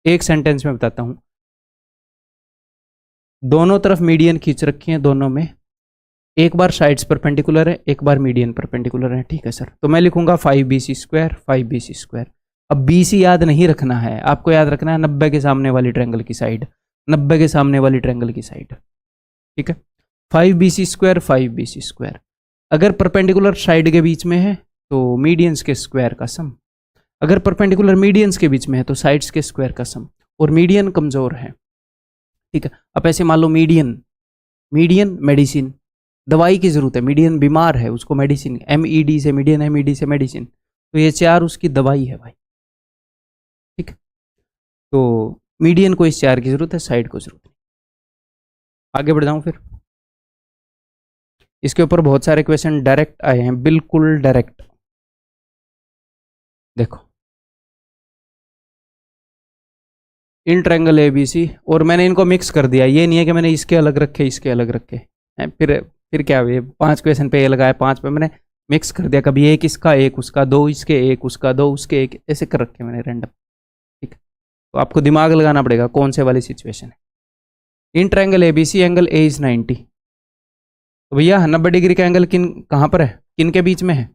एक सेंटेंस में बताता हूं। दोनों तरफ मीडियन खींच रखी है, दोनों में एक बार साइड्स परपेंडिकुलर है, एक बार मीडियन परपेंडिकुलर है। ठीक है सर। तो मैं लिखूंगा 5bc स्क्वायर 5bc स्क्वायर। अब bc याद नहीं रखना है, आपको याद रखना है 90 के सामने वाली ट्रायंगल की साइड, 90 के सामने वाली ट्रायंगल की साइड। ठीक है, 5bc स्क्वायर 5bc स्क्वायर। अगर परपेंडिकुलर साइड के बीच में है तो मीडियंस के स्क्वायर का सम, अगर परपेंडिकुलर मीडियंस के बीच में है तो साइड्स के स्क्वायर का सम, और मीडियन कमजोर है। ठीक है, अब ऐसे मान लो मीडियन, मीडियन मेडिसिन, दवाई की जरूरत है, मीडियन बीमार है, उसको मेडिसिन, MED से मीडियन, MED से मेडिसिन, तो ये 4 उसकी दवाई है भाई। ठीक है, तो मीडियन को इस 4 की जरूरत है, साइड को जरूरत नहीं। आगे बढ़ जाऊं फिर। इसके ऊपर बहुत सारे क्वेश्चन डायरेक्ट आए हैं, बिल्कुल डायरेक्ट। देखो, इन ट्रायंगल ABC, और मैंने इनको मिक्स कर दिया, ये नहीं है कि मैंने इसके अलग रखे इसके अलग रखे हैं। फिर क्या हुआ, 5 क्वेश्चन पे ये लगाया, 5 पे मैंने मिक्स कर दिया, कभी एक इसका एक उसका, 2 इसके एक उसका, 2 उसके एक, ऐसे कर रखे मैंने रैंडम। ठीक है, तो आपको दिमाग लगाना पड़ेगा कौन से वाली सिचुएशन है। In triangle ABC angle A is 90। तो भैया 90 डिग्री का एंगल किन कहाँ पर है, किन के बीच में है,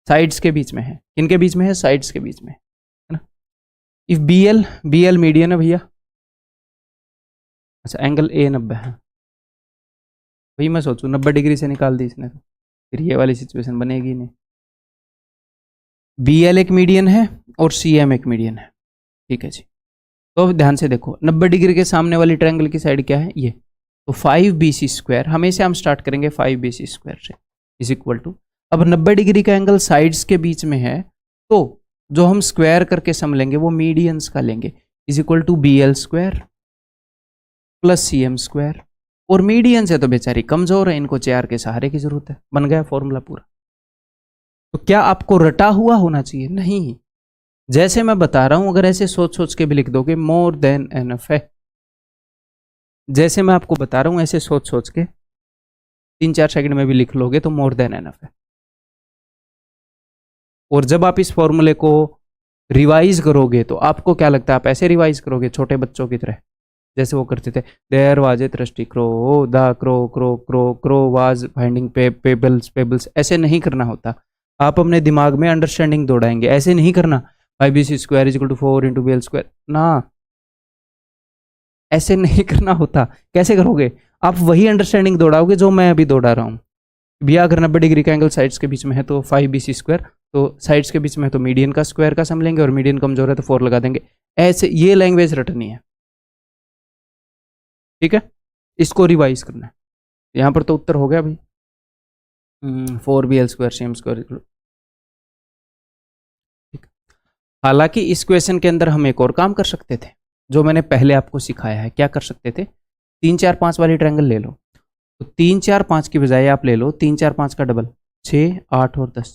साइड्स के बीच में है। किन के बीच में है, साइड्स के बीच में है ना। इफ BL मीडियन है भैया, अच्छा एंगल A 90 है भाई, मैं सोचूं 90 डिग्री से निकाल दी इसने, तो फिर ये वाली सिचुएशन बनेगी नहीं। BL एक मीडियन है और CM एक मीडियन है। ठीक है जी, तो ध्यान से देखो, 90 डिग्री के सामने वाली ट्रायंगल की साइड क्या है, ये। तो 5bc स्क्वायर, हमेशा हम स्टार्ट करेंगे 5bc स्क्वायर से, इज इक्वल टू, अब 90 डिग्री का एंगल साइड्स के बीच में है, तो जो हम स्क्वायर करके सम लेंगे वो मीडियंस का लेंगे, is equal to BL square plus CM square. और मीडियंस है तो बेचारी कमजोर है, इनको 4 के सहारे की जरूरत है। बन गया फॉर्मूला पूरा। तो क्या आपको रटा हुआ होना चाहिए? नहीं, जैसे मैं बता रहा हूं, अगर ऐसे सोच सोच के भी लिख दोगे, मोर देन एनफ है। जैसे मैं आपको बता रहा हूँ ऐसे सोच सोच के 3-4 सेकंड में भी लिख लोगे तो मोर देन एनफ है। और जब आप इस फॉर्मूले को रिवाइज करोगे तो आपको क्या लगता है, आप ऐसे रिवाइज करोगे छोटे बच्चों की तरह, जैसे वो करते थे, there was a thirsty crow, the crow crow crow crow was finding pebbles pebbles, ऐसे नहीं करना होता। आप अपने दिमाग में अंडरस्टैंडिंग दौड़ाएंगे, ऐसे नहीं करना 5bc² = 4 × bl², ना, ऐसे नहीं करना होता। कैसे करोगे, आप वही अंडरस्टैंडिंग दौड़ाओगे जो मैं अभी दौड़ा रहा हूँ। भैया अगर 90 डिग्री का एंगल साइड्स के बीच में है तो 5bc², तो साइड्स के बीच में है तो मीडियन का स्क्वायर का सम लेंगे, और मीडियन कमजोर है तो 4 लगा देंगे। ऐसे ये लैंग्वेज रटनी है, ठीक है, इसको रिवाइज करना है। यहाँ पर तो उत्तर हो गया भाई, 4bl² cm²। हालांकि इस क्वेश्चन के अंदर हम एक और काम कर सकते थे जो मैंने पहले आपको सिखाया है। क्या कर सकते थे, 3 4 5 वाली ट्रायंगल ले लो, तो 3 4 5 की बजाय आप ले लो 3 4 5 का डबल, 6 8 और 10,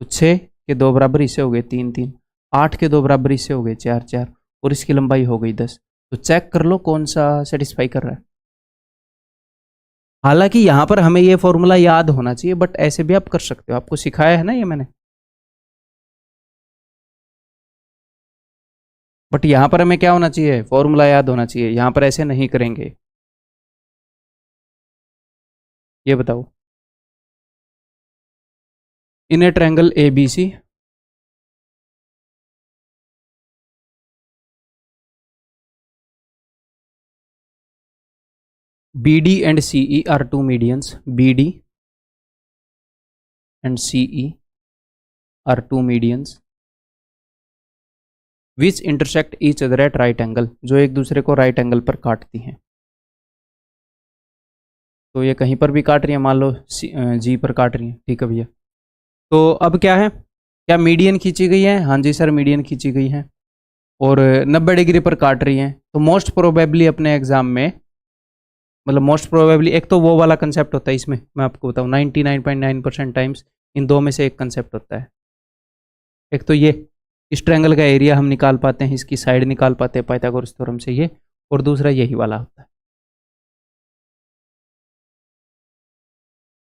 तो 6 के 2 बराबर हिस्से हो गए 3 3, 8 के 2 बराबर हिस्से हो गए 4 4, और इसकी लंबाई हो गई 10। तो चेक कर लो कौन सा सेटिस्फाई कर रहा है। हालांकि यहां पर हमें ये फॉर्मूला याद होना चाहिए, बट ऐसे भी आप कर सकते हो, आपको सिखाया है ना ये मैंने। बट यहां पर हमें क्या होना चाहिए, फॉर्मूला याद होना चाहिए, यहां पर ऐसे नहीं करेंगे। ये बताओ, in a triangle ABC, BD and CE are two medians, BD and CE are two medians which intersect each other at right angle, जो एक दूसरे को राइट एंगल पर काटती हैं। तो ये कहीं पर भी काट रही है, मान लो G पर काट रही है, ठीक है भैया। तो अब क्या है, क्या मीडियन खींची गई है, हाँ जी सर मीडियन खींची गई है, और 90 डिग्री पर काट रही है। तो मोस्ट प्रोबेबली अपने एग्जाम में, मतलब मोस्ट प्रोबेबली, एक तो वो वाला कंसेप्ट होता है इसमें, मैं आपको बताऊँ 99.9% टाइम्स इन दो में से एक कंसेप्ट होता है। एक तो ये इस ट्रायंगल का एरिया हम निकाल पाते हैं, इसकी साइड निकाल पाते हैं पाइथागोरस थ्योरम से ये, और दूसरा यही वाला होता है।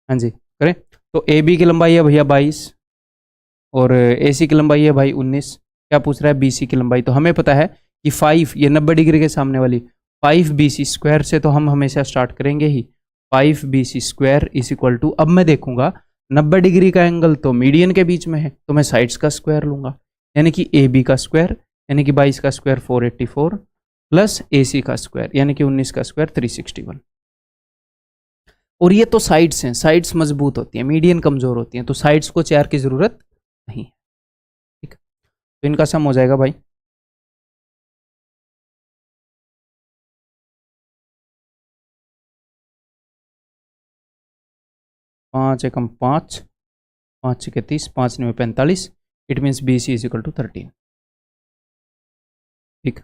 हाँ जी करें। तो AB की लंबाई है भैया 22, और AC की लंबाई है भाई 19। क्या पूछ रहा है, BC की लंबाई। तो हमें पता है कि 5, ये 90 डिग्री के सामने वाली 5bc² से तो हम हमेशा स्टार्ट करेंगे ही। 5bc² = अब मैं देखूंगा 90 डिग्री का एंगल तो मीडियन के बीच में है, तो मैं साइड्स का स्क्वायर लूंगा, यानी कि AB का स्क्वायर, यानी कि 22 का स्क्वायर 484, प्लस AC का स्क्वायर यानी कि 19 का स्क्वायर 361। और ये तो साइड्स हैं, साइड्स मजबूत होती हैं, मीडियन कमजोर होती हैं, तो साइड्स को 4 की जरूरत नहीं है, ठीक है। तो इनका सम हो जाएगा भाई 5 एकम 5, 5 6 30, 5 9 45, इट मीन्स BC = 13, ठीक।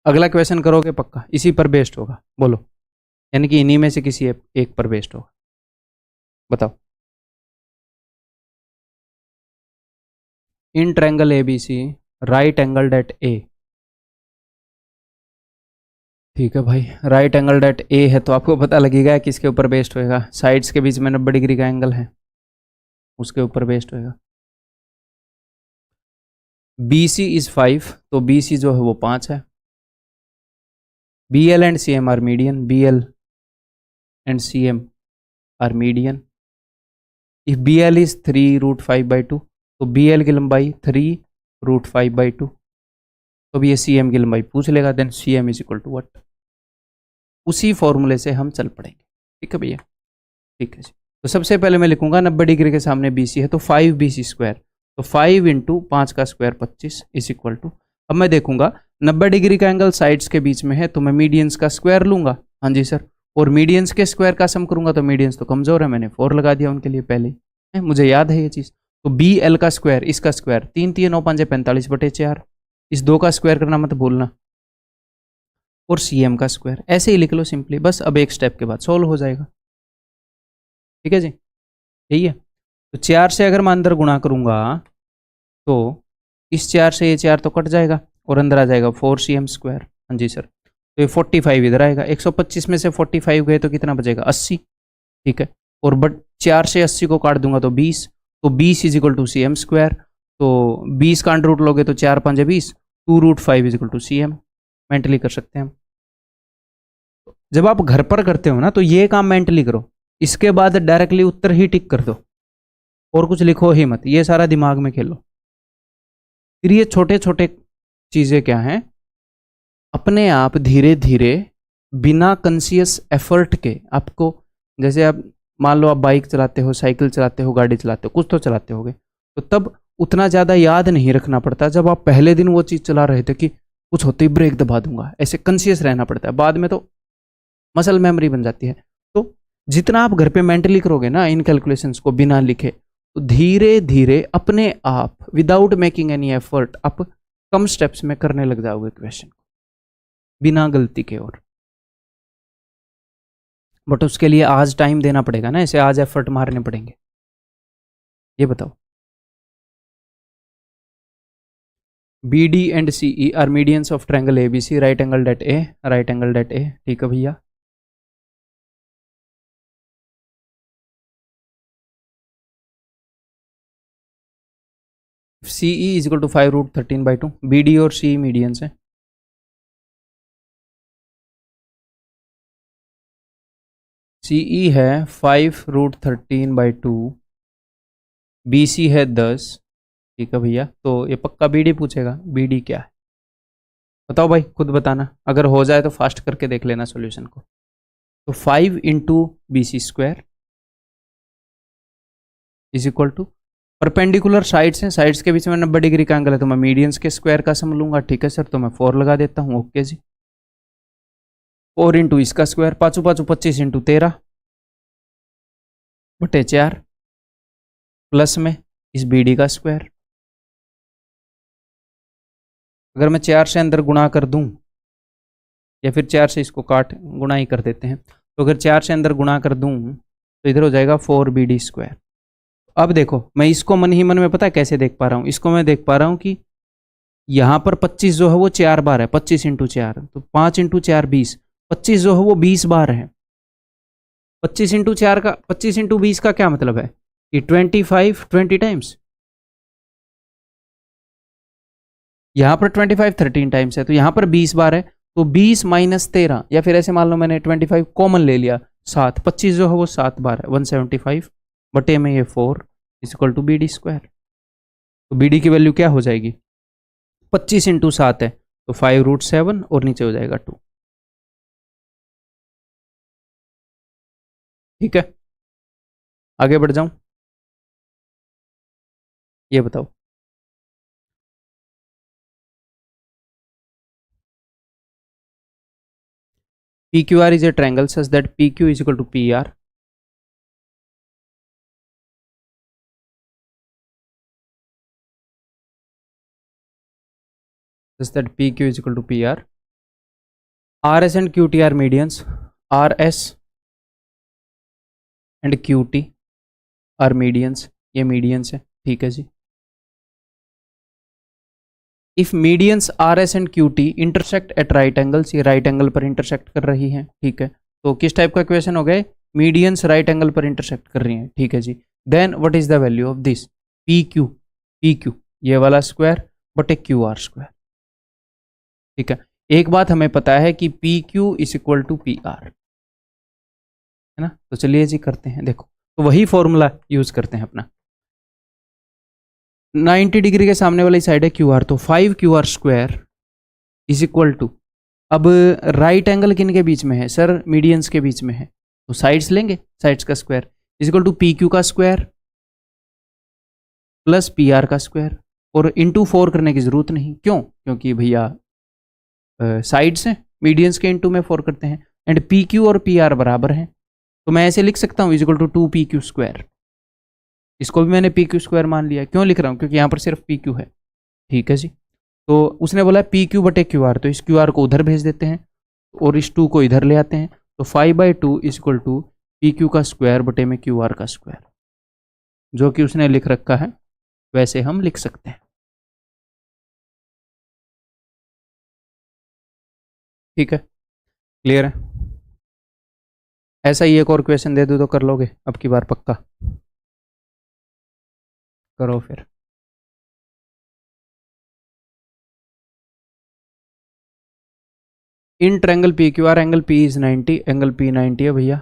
अगला क्वेश्चन करोगे पक्का, इसी पर बेस्ड होगा, बोलो, यानी कि इन्हीं में से किसी एक पर बेस्ड होगा, बताओ। In triangle ABC right angled at A, ठीक है भाई, राइट एंगल्ड एट A है तो आपको पता लगेगा किसके ऊपर बेस्ड होएगा, साइड्स के बीच में 90 डिग्री का एंगल है उसके ऊपर बेस्ड होएगा। BC = 5, तो BC जो है वो 5 है। BL and CM are median, BL and CM are median। If BL is 3√5/2, तो BL की लंबाई 3√5/2, तो भी ये CM की लंबाई पूछ लेगा, देन CM = what। उसी फॉर्मूले से हम चल पड़ेंगे, ठीक है भैया, ठीक है जी। तो सबसे पहले मैं लिखूंगा 90 डिग्री के सामने BC है तो 5bc², तो 5 × 5 का स्क्वायर 25 = अब मैं देखूंगा 90 डिग्री का एंगल साइड्स के बीच में है तो मैं मीडियंस का स्क्वायर लूंगा, हाँ जी सर, और मीडियंस के स्क्वायर का सम करूंगा, तो मीडियंस तो कमजोर है, मैंने 4 लगा दिया उनके लिए पहले ही, मुझे याद है ये चीज़। तो BL का स्क्वायर, इसका स्क्वायर 3 3 9 5 45/4, इस 2 का स्क्वायर करना मत भूलना, और CM का स्क्वायर, ऐसे ही लिख लो सिंपली, बस अब एक स्टेप के बाद सोल्व हो जाएगा, ठीक है जी, यही है। तो 4 से अगर मैं अंदर गुणा करूंगा तो इस 4 से ये 4 तो कट जाएगा और अंदर आ जाएगा 4CM², हाँ जी सर। तो ये 45 इधर आएगा, 125 में से 45 गए तो कितना बचेगा 80, ठीक है। और बट 4 से 80 को काट दूंगा तो 20, तो 20 is equal to C M square, तो 20 का अंडर रूट लोगे तो 4 5 20, 2√5 is equal to C M, mentally कर सकते हैं हम। जब आप घर पर करते हो ना तो ये काम मेंटली करो, इसके बाद डायरेक्टली उत्तर ही टिक कर दो और कुछ लिखो ही मत, ये सारा दिमाग में खेलो। फिर ये छोटे छोटे चीज़ें क्या हैं, अपने आप धीरे धीरे बिना कंसियस एफर्ट के आपको, जैसे आप मान लो आप बाइक चलाते हो, साइकिल चलाते हो, गाड़ी चलाते हो, कुछ तो चलाते होगे, तो तब उतना ज़्यादा याद नहीं रखना पड़ता। जब आप पहले दिन वो चीज़ चला रहे थे कि कुछ होते ही ब्रेक दबा दूंगा, ऐसे कंसियस रहना पड़ता है, बाद में तो मसल मेमोरी बन जाती है। तो जितना आप घर पे मेंटली करोगे ना इन कैलकुलेशंस को बिना लिखे, तो धीरे धीरे अपने आप विदाउट मेकिंग एनी एफर्ट आप कम स्टेप्स में करने लग जाओगे क्वेश्चन को बिना गलती के। और बट उसके लिए आज टाइम देना पड़ेगा ना, ऐसे आज एफर्ट मारने पड़ेंगे। ये बताओ, B D and C E are medians of triangle A B C, right angle at A, right angle at A, ठीक है भैया। C E is equal to 5√13/2, B D और सी मीडियंस है। सी ई है 5√13/2, बी सी है 10, ठीक है भैया। तो ये पक्का बी डी पूछेगा, बी डी क्या है बताओ भाई, खुद बताना, अगर हो जाए तो फास्ट करके देख लेना सॉल्यूशन को। तो 5 into B C square is equal to, perpendicular sides हैं, साइड्स के बीच में 90 डिग्री का एंगल है, तो मैं मीडियंस के स्क्वायर का सम लूंगा, ठीक है सर। तो मैं 4 लगा देता हूँ, ओके जी। 4 इंटू इसका स्क्वायर, 5 5 25 इंटू 13 बटे 4, प्लस में इस बी डी का स्क्वायर। अगर मैं 4 से अंदर गुणा कर दूं, या फिर 4 से इसको काट गुणा ही कर देते हैं, तो अगर 4 से अंदर गुणा कर दूं तो इधर हो जाएगा 4BD स्क्वायर। अब देखो मैं इसको मन ही मन में पता है कैसे देख पा रहा हूँ, इसको मैं देख पा रहा हूँ कि यहाँ पर 25 जो है वो 4 बार है, 25 इंटू 4, तो 5 इंटू 4 20, 25 जो है वो 20 बार है। 25 इंटू 4 का, 25 इंटू 20 का क्या मतलब है कि 25 20 टाइम्स, यहाँ पर 25 13 टाइम्स है, तो यहाँ पर 20 बार है, तो 20 माइनस 13, या फिर ऐसे मान लो मैंने 25 कॉमन ले लिया, 7, 25 जो है वो 7 बार है, 175 बटे में ये 4 is equal to B D square. तो बी डी की वैल्यू क्या हो जाएगी, 25 इंटू 7 है तो 5√7 और नीचे हो जाएगा 2, ठीक है। आगे बढ़ जाऊं, ये बताओ PQR is a triangle such that PQ is equal to PR. Such that PQ is equal to PR. RS and QT are medians. RS and QT are medians. ये medians है, ठीक है जी। If medians RS and QT intersect at right angles, ये right angle पर intersect कर रही हैं, ठीक है। तो किस टाइप का क्वेश्चन हो गए, मीडियंस राइट एंगल पर इंटरसेक्ट कर रही हैं, ठीक है जी। Then what is the value of this PQ ये वाला स्क्वायर बटे QR स्क्वायर, ठीक है। एक बात हमें पता है कि PQ is equal to PR, है ना। तो चलिए जी करते हैं, देखो तो वही फॉर्मूला यूज करते हैं अपना। 90 डिग्री के सामने वाली साइड है QR, तो 5QR square is equal to, अब राइट एंगल किन के बीच में है सर, मीडियंस के बीच में है, तो साइड्स लेंगे, साइड्स का square is equal to PQ का स्क्वायर प्लस PR का स्क्वायर, और इंटू 4 करने की जरूरत नहीं, क्यों, क्योंकि भैया साइड्स हैं, मीडियंस के इंटू में 4 करते हैं, एंड PQ और PR बराबर हैं, तो मैं ऐसे लिख सकता हूँ is equal to 2PQ square. इसको भी मैंने PQ स्क्वायर मान लिया, क्यों लिख रहा हूँ, क्योंकि यहाँ पर सिर्फ PQ है, ठीक है जी। तो उसने बोला PQ बटे QR, तो इस QR को उधर भेज देते हैं और इस 2 को इधर ले आते हैं, तो 5/2 इज इक्वल टू PQ का स्क्वायर बटे में QR का स्क्वायर, जो कि उसने लिख रखा है वैसे हम लिख सकते हैं, ठीक है। क्लियर है? ऐसा ही एक और क्वेश्चन दे दूँ तो कर लोगे अब की बार पक्का? करो फिर। In triangle P Q R angle P is 90, angle P 90 है भैया।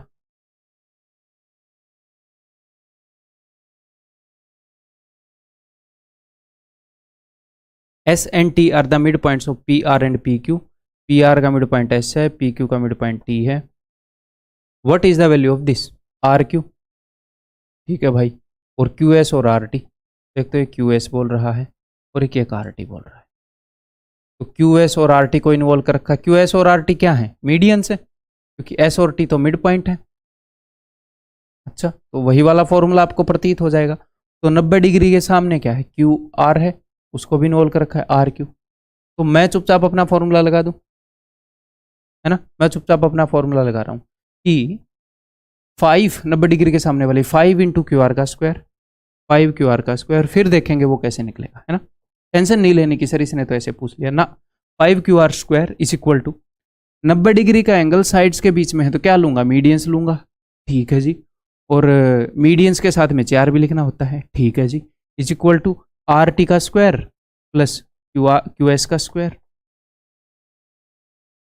S and T are the mid points of P R and P Q. P R का मिड पॉइंट एस है, पी क्यू का मिड पॉइंट टी है। What is the value of this? R Q. ठीक है भाई। और Q S और R T. एक तो ये क्यू एस बोल रहा है और एक आर टी बोल रहा है। तो क्यू एस और आर टी को इन्वॉल्व कर रखा है। क्यू एस और आर टी क्या है? मीडियंस है, क्योंकि एस और टी तो मिड पॉइंट है। अच्छा, तो वही वाला फॉर्मूला आपको प्रतीत हो जाएगा। तो 90 डिग्री के सामने क्या है? क्यू आर है, उसको भी इन्वॉल्व कर रखा है आर क्यू। तो मैं चुपचाप अपना फॉर्मूला लगा दूं, है ना? मैं चुपचाप अपना फॉर्मूला लगा रहा हूं कि 5 90 डिग्री के सामने वाली 5 इंटू क्यू आर का स्क्वायर, 5 क्यू आर का स्क्वायर, फिर देखेंगे वो कैसे निकलेगा, है ना? टेंशन नहीं लेने की सर, इसने तो ऐसे पूछ लिया ना। 5 Q R square is equal to 90 degree का एंगल साइड्स के बीच में है तो क्या लूंगा? मीडियंस लूंगा। ठीक है जी। और मीडियंस के साथ में 4 भी लिखना होता है। ठीक है जी। Is equal to R T का स्क्वायर प्लस क्यू एस का स्क्वायर।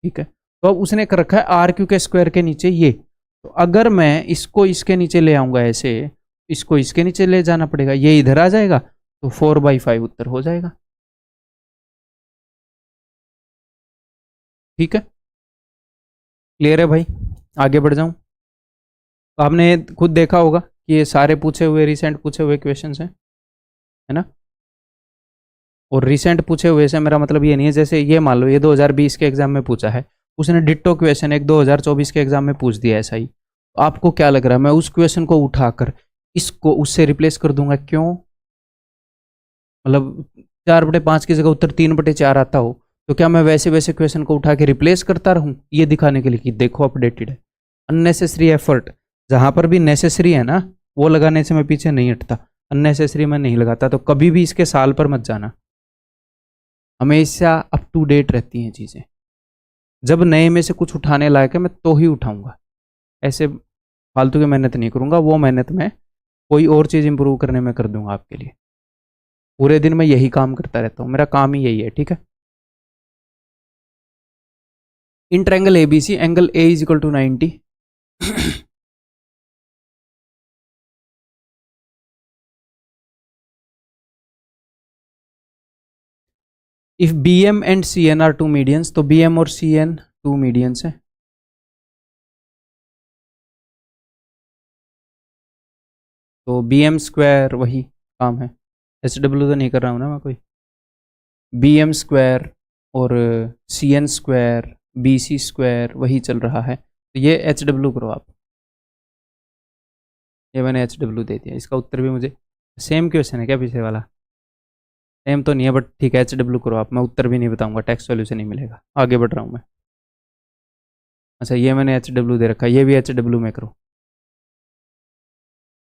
ठीक है। तो अब उसने कर रखा है आर क्यू के स्क्वायर के नीचे ये। तो अगर मैं इसको इसके नीचे ले आऊंगा ऐसे, इसको इसके नीचे ले जाना पड़ेगा, ये इधर आ जाएगा तो 4/5 उत्तर हो जाएगा। ठीक है, क्लियर है भाई? आगे बढ़ जाऊं? तो आपने खुद देखा होगा कि ये सारे पूछे हुए रिसेंट पूछे हुए क्वेश्चन हैं, है ना? और रिसेंट पूछे हुए से मेरा मतलब ये नहीं है जैसे ये मान लो ये 2020 के एग्जाम में पूछा है, उसने डिट्टो क्वेश्चन एक 2024 के एग्जाम में पूछ दिया ऐसा ही। तो आपको क्या लग रहा है मैं उस क्वेश्चन को उठाकर इसको उससे रिप्लेस कर दूंगा? क्यों? मतलब 4/5 की जगह उत्तर 3/4 आता हो तो क्या मैं वैसे वैसे क्वेश्चन को उठा के रिप्लेस करता रहूं? ये दिखाने के लिए कि देखो अपडेटेड है। अननेसेसरी एफर्ट, जहां पर भी नेसेसरी है ना वो लगाने से मैं पीछे नहीं हटता, अननेसेसरी मैं नहीं लगाता। तो कभी भी इसके साल पर मत जाना, हमेशा अप टू डेट रहती हैं चीज़ें। जब नए में से कुछ उठाने लायक है मैं तो ही उठाऊंगा, ऐसे फालतू की मेहनत नहीं करूंगा। वो मेहनत मैं कोई और चीज़ इंप्रूव करने में कर दूंगा आपके लिए। पूरे दिन मैं यही काम करता रहता हूँ, मेरा काम ही यही है। ठीक है। In triangle ABC angle A is equal to 90। If B M and C N are two medians, तो बी एम और सी एन टू मीडियंस है। तो बी एम स्क्वायर वही काम है, एच डब्ल्यू तो नहीं कर रहा हूँ ना मैं कोई। बी एम स्क्वायर और C N square B C square वही चल रहा है। तो ये एच डब्ल्यू करो आप। ये मैंने एच डब्ल्यू दे दिया। इसका उत्तर भी मुझे सेम क्वेश्चन है क्या पीछे वाला? सेम तो नहीं है बट ठीक है, एच डब्ल्यू करो आप। मैं उत्तर भी नहीं बताऊंगा, टेक्स्ट वैल्यू से नहीं मिलेगा। आगे बढ़ रहा हूँ मैं। अच्छा, ये मैंने एच डब्ल्यू दे रखा है, ये भी एच डब्ल्यू में करो।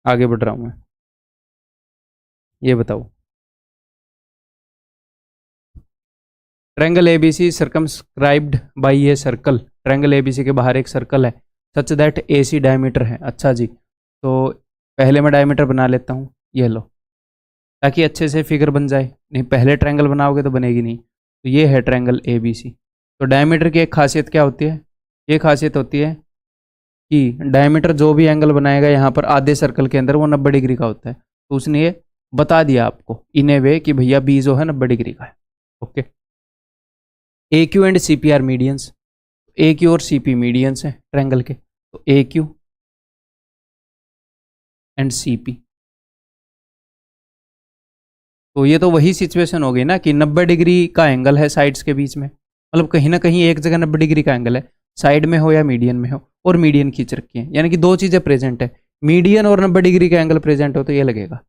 आगे बढ़ रहा हूँ मैं। ये बताओ, ट्रायंगल एबीसी सर्कमस्क्राइब्ड बाय ये सर्कल। ट्रायंगल एबीसी के बाहर एक सर्कल है सच दैट एसी डायमीटर है। अच्छा जी, तो पहले मैं डायमीटर बना लेता हूँ, ये लो, ताकि अच्छे से फिगर बन जाए। नहीं पहले ट्रायंगल बनाओगे तो बनेगी नहीं। तो ये है ट्रायंगल एबीसी। तो डायमीटर की एक खासियत क्या होती है? ये खासियत होती है कि डायमीटर जो भी एंगल बनाएगा यहाँ पर आधे सर्कल के अंदर वो 90 डिग्री का होता है। तो उसने ये बता दिया आपको इन ए वे कि भैया बी जो है 90 डिग्री का है। Okay. A Q and C P R medians. A Q और सी पी मीडियंस हैं ट्रायंगल के। तो A Q and C P, तो ये तो वही सिचुएशन हो गई ना कि 90 डिग्री का एंगल है साइड्स के बीच में। मतलब कहीं ना कहीं एक जगह 90 डिग्री का एंगल है, साइड में हो या मीडियन में हो, और मीडियन खींच रखी है, यानी कि दो चीज़ें प्रेजेंट है। मीडियन और 90 डिग्री का एंगल प्रेजेंट हो तो ये लगेगा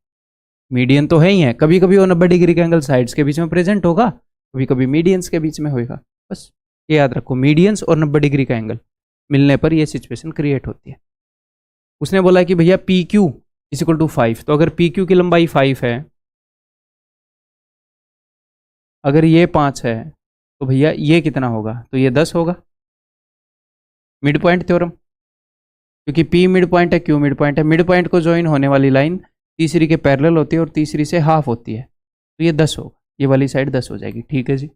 मीडियन तो है ही है। कभी कभी वो 90 डिग्री का एंगल साइड्स के बीच में प्रेजेंट होगा, कभी कभी मीडियंस के बीच में होगा। बस ये याद रखो, मीडियंस और 90 डिग्री का एंगल मिलने पर यह सिचुएशन क्रिएट होती है। उसने बोला कि भैया P Q is equal to 5। तो अगर पी क्यू की लंबाई 5 है, अगर ये 5 है तो भैया ये कितना होगा? तो ये 10 होगा। मिड पॉइंट थ्योरम, क्योंकि पी मिड पॉइंट है, क्यू मिड पॉइंट है। मिड पॉइंट को ज्वाइन होने वाली लाइन तीसरी के पैरेलल होती है और तीसरी से हाफ होती है, तो ये 10 होगा, ये वाली साइड 10 हो जाएगी। ठीक है जी।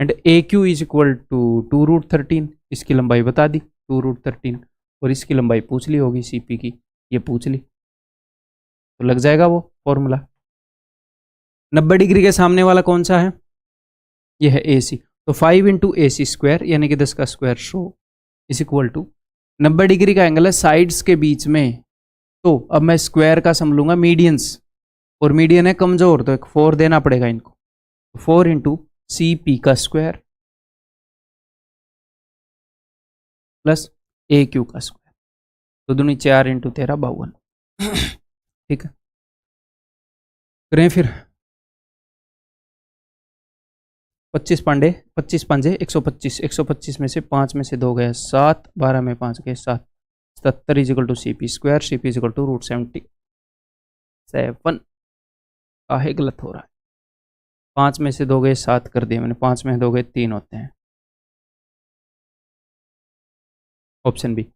And A Q is equal to 2√13, इसकी लंबाई बता दी 2√13, और इसकी लंबाई पूछ ली होगी सी पी की, ये पूछ ली, तो लग जाएगा वो फॉर्मूला। 90 डिग्री के सामने वाला कौन सा है, ये है ए सी, तो 5 इंटू ए सी स्क्वायर यानी कि 10 का square 100 is equal to 90 degree का एंगल है साइड्स के बीच में, तो अब मैं स्क्वायर का सम लूंगा मीडियंस, और मीडियन है कमजोर, तो एक 4 देना पड़ेगा इनको, 4 इंटू सी पी का स्क्वायर प्लस ए क्यू का स्क्वायर, तो दोनों 4 इंटू 13 52। ठीक है, करें फिर। 25 पांडे 25 पांजे 125, 125 में से 5 में से 2 गए 7, 12 में 5 गए 7, 77 is equal to C P square, C P is equal to √77। काहे गलत हो रहा है, 5 में से 2 गए 7 कर दिए मैंने, 5 में 2 गए 3 होते हैं, ऑप्शन बी।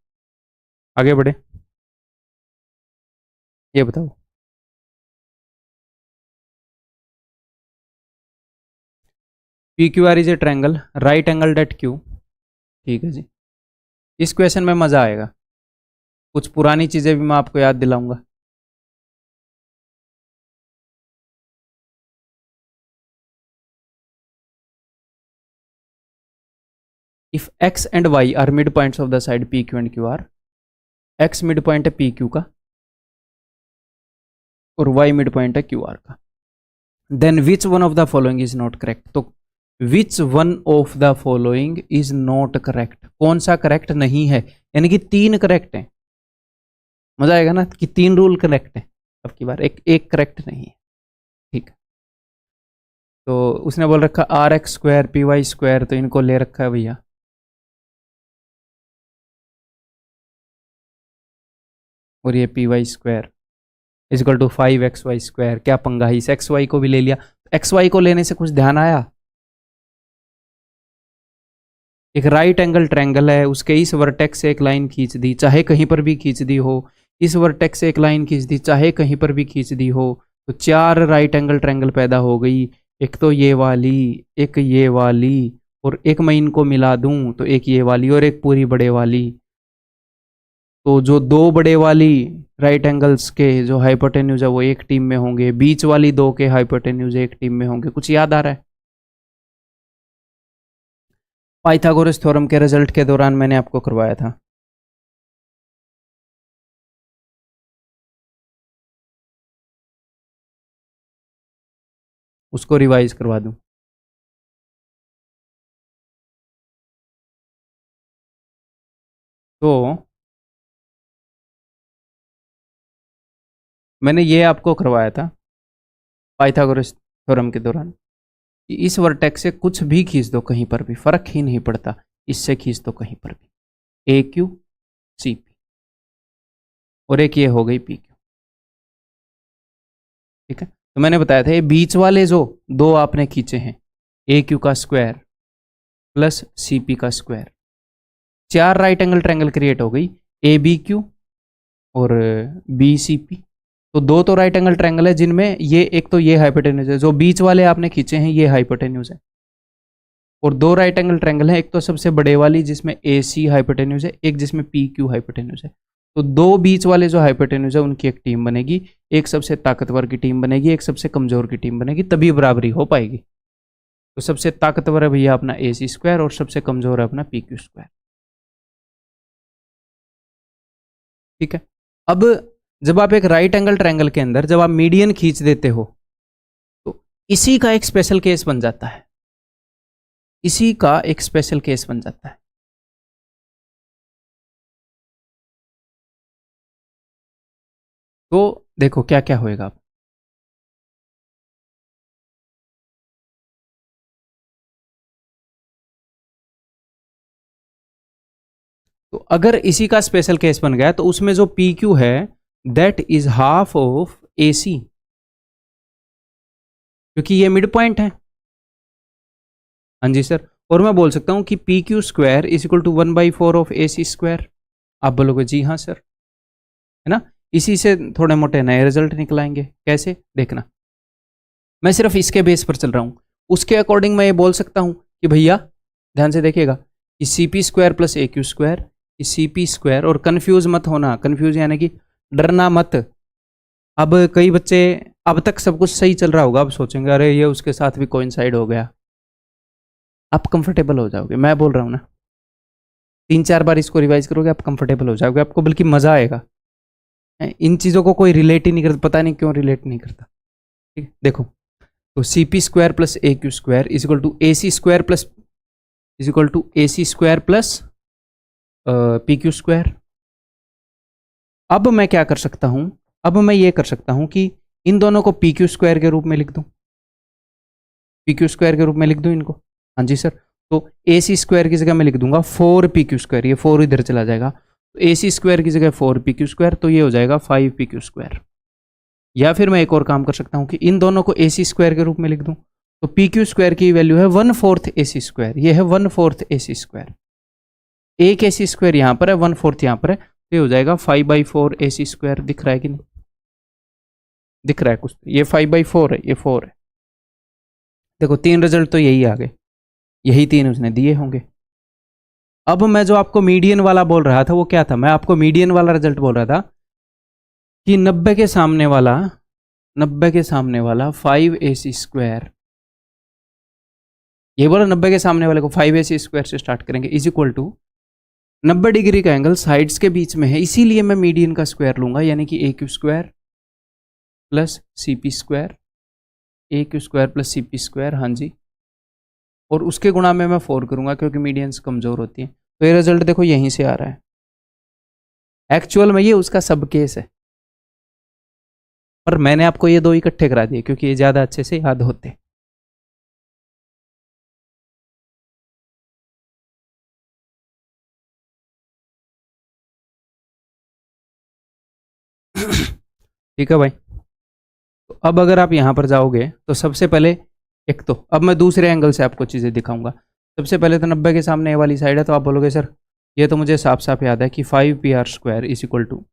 आगे बढ़े, ये बताओ P Q R is a triangle right angle at Q. ठीक है जी, इस क्वेश्चन में मजा आएगा, कुछ पुरानी चीजें भी मैं आपको याद दिलाऊंगा। If x and y are mid points of the side P Q and Q R, x mid point है पी क्यू का और y मिड पॉइंट है क्यू आर का, then which one of the following is not correct. तो which one of the following is not correct, कौन सा correct नहीं है, यानी कि 3 करेक्ट है। मजा आएगा ना कि 3 रूल करेक्ट है, अब की बार एक करेक्ट नहीं है। ठीक है, तो उसने बोल रखा R X square P Y square, तो इनको ले रखा है भैया, और ये P Y square is equal to 5xy square. क्या पंगा है, इस एक्स वाई को भी ले लिया। एक्स वाई को लेने से कुछ ध्यान आया, एक राइट एंगल ट्रायंगल है, उसके इस वर्टेक्स से एक लाइन खींच दी, चाहे कहीं पर भी खींच दी हो, इस वर्टेक्स से एक लाइन खींच दी, चाहे कहीं पर भी खींच दी हो, तो 4 राइट एंगल ट्रायंगल पैदा हो गई। एक तो ये वाली, एक ये वाली, और एक मैं इनको मिला दूं तो एक ये वाली और एक पूरी बड़े वाली। तो जो 2 बड़े वाली राइट एंगल्स के जो हाइपोटेन्यूज है वो एक टीम में होंगे, बीच वाली 2 के हाइपोटेन्यूज एक टीम में होंगे। कुछ याद आ रहा है? पाइथागोरस थ्योरम के रिजल्ट के दौरान मैंने आपको करवाया था। उसको रिवाइज करवा दूं तो मैंने ये आपको करवाया था पाइथागोरस थ्योरम के दौरान कि इस वर्टेक्स से कुछ भी खींच दो कहीं पर भी, फर्क ही नहीं पड़ता, इससे खींच दो कहीं पर भी, ए क्यू सी पी, और एक ये हो गई पी क्यू। ठीक है, तो मैंने बताया था ये बीच वाले जो 2 आपने खींचे हैं, ए क्यू का स्क्वायर प्लस सी पी का square, 4 right angle triangle create हो गई, ए बी क्यू और बी सी पी। तो 2 तो राइट एंगल ट्रायंगल है जिनमें ये एक तो ये हाइपोटेन्यूज है, जो बीच वाले आपने खींचे हैं ये हाइपोटेन्यूज है, और 2 राइट एंगल ट्रायंगल है, एक तो सबसे बड़े वाली जिसमें ए सी हाइपोटेन्यूज है, एक जिसमें पी क्यू हाइपोटेन्यूज है। तो 2 बीच वाले जो हाइपोटेन्यूज है उनकी एक टीम बनेगी, एक सबसे ताकतवर की टीम बनेगी, एक सबसे कमजोर की टीम बनेगी, तभी बराबरी हो पाएगी। तो सबसे ताकतवर है भैया अपना ए सी स्क्वायर और सबसे कमजोर है अपना पी क्यू स्क्वायर। ठीक है, अब जब आप एक राइट एंगल ट्रायंगल के अंदर जब आप मीडियन खींच देते हो तो इसी का एक स्पेशल केस बन जाता है, इसी का एक स्पेशल केस बन जाता है। तो देखो क्या क्या होएगा। तो अगर इसी का स्पेशल केस बन गया तो उसमें जो पी क्यू है that is half of A सी, क्योंकि ये मिड पॉइंट है। हाँ जी सर, और मैं बोल सकता हूँ कि P Q square is equal to 1/4 of A C square. आप बोलोगे जी हाँ सर, है ना। इसी से थोड़े मोटे नए रिजल्ट निकलाएंगे। कैसे, देखना, मैं सिर्फ इसके बेस पर चल रहा हूँ। उसके अकॉर्डिंग मैं ये बोल सकता हूँ कि भैया ध्यान से देखिएगा कि C P square plus A Q square, C P square, और कन्फ्यूज मत होना, कन्फ्यूज यानी कि डरना मत। अब कई बच्चे, अब तक सब कुछ सही चल रहा होगा, अब सोचेंगे अरे ये उसके साथ भी कोइंसाइड हो गया। आप कंफर्टेबल हो जाओगे, मैं बोल रहा हूँ ना, 3-4 बार इसको रिवाइज करोगे आप कंफर्टेबल हो जाओगे, आपको बल्कि मजा आएगा। इन चीज़ों को कोई रिलेट ही नहीं करता, पता नहीं क्यों रिलेट नहीं करता। ठीक है, देखो, तो C P square plus A Q square is equal to A C square plus is equal to A C square plus P Q square. अब मैं क्या कर सकता हूं, अब मैं ये कर सकता हूं कि इन दोनों को पी क्यू स्क्वायर के रूप में लिख दूं, पी क्यू स्क्वायर के रूप में लिख दूं इनको। हाँ जी सर, तो ए सी स्क्वायर की जगह मैं लिख दूंगा 4 पी क्यू स्क्वायर, ये 4 इधर चला जाएगा, तो ए सी स्क्वायर की जगह 4 पी क्यू स्क्वायर, तो ये हो जाएगा 5 पी क्यू स्क्वायर। या फिर मैं एक और काम कर सकता हूं कि इन दोनों को ए सी स्क्वायर के रूप में लिख दूं, तो पी क्यू स्क्वायर की वैल्यू है 1/4 ए सी स्क्वायर, ये है 1/4 ए सी स्क्वायर। एक ए सी स्क्वायर यहाँ पर है, 1/4 यहाँ पर है, तो ये हो जाएगा 5/4 ए सी स्क्वायर। दिख रहा है कि नहीं, दिख रहा है कुछ, ये 5/4 है, ये 4 है। देखो 3 रिजल्ट तो यही आ गए, यही 3 उसने दिए होंगे। अब मैं जो आपको मीडियन वाला बोल रहा था वो क्या था, मैं आपको मीडियन वाला रिजल्ट बोल रहा था कि 90 के सामने वाला, 90 के सामने वाला 5 ए सी स्क्वायर, ये बोला 90 के सामने वाले को 5 ए सी स्क्वायर से स्टार्ट करेंगे, इज इक्वल टू 90 डिग्री का एंगल साइड्स के बीच में है, इसीलिए मैं मीडियन का स्क्वायर लूंगा, यानी कि A Q square plus C P square, A Q square plus C P square, हाँ जी, और उसके गुणा में मैं 4 करूंगा क्योंकि मीडियंस कमजोर होती हैं। तो ये रिजल्ट देखो यहीं से आ रहा है, एक्चुअल में ये उसका सब केस है, पर मैंने आपको ये दो इकट्ठे करा दिए क्योंकि ये ज़्यादा अच्छे से याद होते। ठीक है भाई, तो अब अगर आप यहाँ पर जाओगे तो सबसे पहले, एक तो अब मैं दूसरे एंगल से आपको चीज़ें दिखाऊंगा। सबसे पहले तो 90 के सामने ए वाली साइड है, तो आप बोलोगे सर ये तो मुझे साफ साफ याद है कि 5 P R square is equal to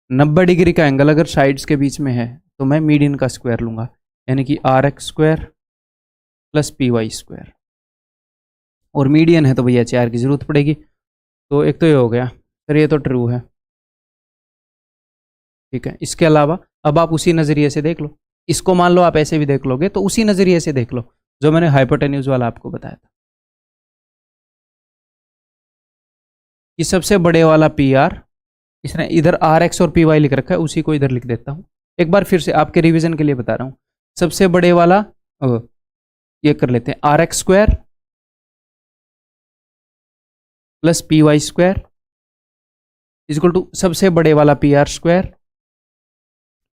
90 degree का एंगल अगर साइड्स के बीच में है तो मैं मीडियन का स्क्वायर लूंगा, यानी कि R X square plus P Y square, और मीडियन है तो भैया चार की जरूरत पड़ेगी। तो एक तो ये हो गया सर, ये तो ट्रू है, ठीक है। इसके अलावा अब आप उसी नज़रिए से देख लो, इसको मान लो आप ऐसे भी देख लोगे तो उसी नज़रिए से देख लो जो मैंने हाइपोटेन्यूज वाला आपको बताया था, कि सबसे बड़े वाला पी आर, इसने इधर आर एक्स और पी वाई लिख रखा है, उसी को इधर लिख देता हूँ। एक बार फिर से आपके रिवीजन के लिए बता रहा हूँ, सबसे बड़े वाला ये कर लेते हैं R X square plus P Y square is equal to सबसे बड़े वाला पी आर स्क्वायर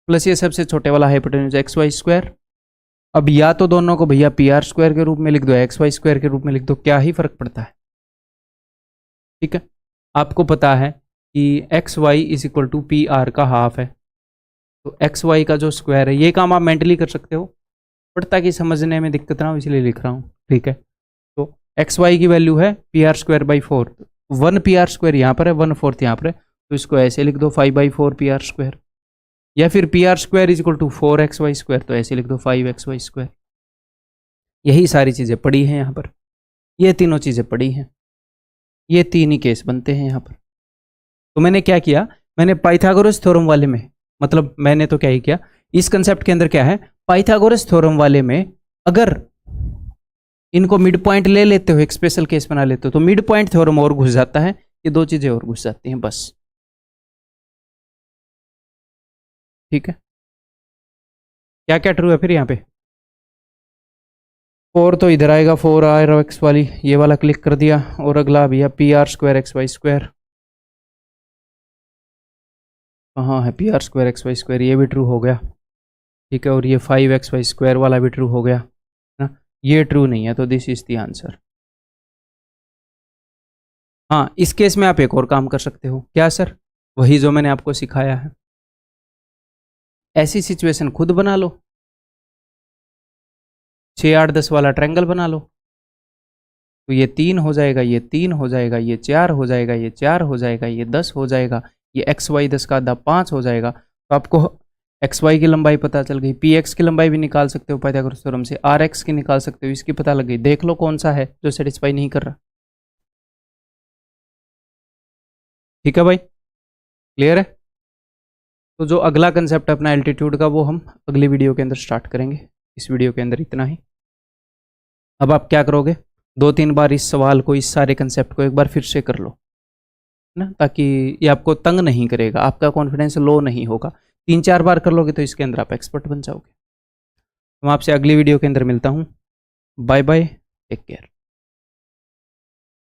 प्लस ये सबसे छोटे वाला हाइपोटेन्यूज एक्स वाई स्क्वायर। अब या तो दोनों को भैया पी आर स्क्वायर के रूप में लिख दो, एक्स वाई स्क्वायर के रूप में लिख दो, क्या ही फर्क पड़ता है। ठीक है, आपको पता है कि X Y is equal to P R का हाफ है, तो एक्स वाई का जो स्क्वायर है, ये काम आप मेंटली कर सकते हो, बट ताकि समझने में दिक्कत ना हो इसलिए लिख रहा हूँ। ठीक है, तो एक्स वाई की वैल्यू है P R square by 4, 1 P R square यहाँ पर है, 1/4 यहाँ पर है, तो इसको ऐसे लिख दो 5/4 पी आर स्क्वायर, या फिर P R square is equal to 4 XY square, तो ऐसे लिख दो 5 XY स्क्वायर। यही सारी चीज़ें पड़ी हैं यहाँ पर, ये तीनों चीज़ें पड़ी हैं, ये तीन ही केस बनते हैं यहाँ पर। तो मैंने क्या किया, मैंने पाइथागोरस थ्योरम वाले में, मतलब मैंने तो क्या ही किया, इस कंसेप्ट के अंदर क्या है, पाइथागोरस थ्योरम वाले में अगर इनको मिड पॉइंट ले लेते हो, एक स्पेशल केस बना लेते हो, तो मिड पॉइंट थ्योरम और घुस जाता है, ये दो चीज़ें और घुस जाती हैं बस। ठीक है, क्या क्या ट्रू है फिर यहाँ पे, 4 तो इधर आएगा, 4 आर एक्स वाली ये वाला क्लिक कर दिया, और अगला भैया P R square X Y square, कहाँ है P R square X Y square, ये भी ट्रू हो गया। ठीक है, और ये 5 XY स्क्वायर वाला भी ट्रू हो गया ना, ये ट्रू नहीं है, तो दिस इज द आंसर। हाँ, इस केस में आप एक और काम कर सकते हो, क्या सर, वही जो मैंने आपको सिखाया है, ऐसी सिचुएशन खुद बना लो, 6 8 10 वाला ट्रायंगल बना लो, तो ये 3 हो जाएगा, ये 3 हो जाएगा, ये 4 हो जाएगा, ये 4 हो जाएगा, ये 10 हो जाएगा, ये एक्स वाई 10 का आधा 5 हो जाएगा। तो आपको एक्स वाई की लंबाई पता चल गई, पी एक्स की लंबाई भी निकाल सकते हो पाइथागोरस थ्योरम से, आर एक्स की निकाल सकते हो, इसकी पता लग गई। देख लो कौन सा है जो सेटिस्फाई नहीं कर रहा। ठीक है भाई, क्लियर है। तो जो अगला कंसेप्ट है अपना एल्टीट्यूड का, वो हम अगली वीडियो के अंदर स्टार्ट करेंगे। इस वीडियो के अंदर इतना ही। अब आप क्या करोगे, 2-3 बार इस सवाल को, इस सारे कंसेप्ट को एक बार फिर से कर लो ना, ताकि ये आपको तंग नहीं करेगा, आपका कॉन्फिडेंस लो नहीं होगा। 3-4 बार कर लोगे तो इसके अंदर आप एक्सपर्ट बन जाओगे। मैं आपसे अगली वीडियो के अंदर मिलता हूँ। Bye bye, take care.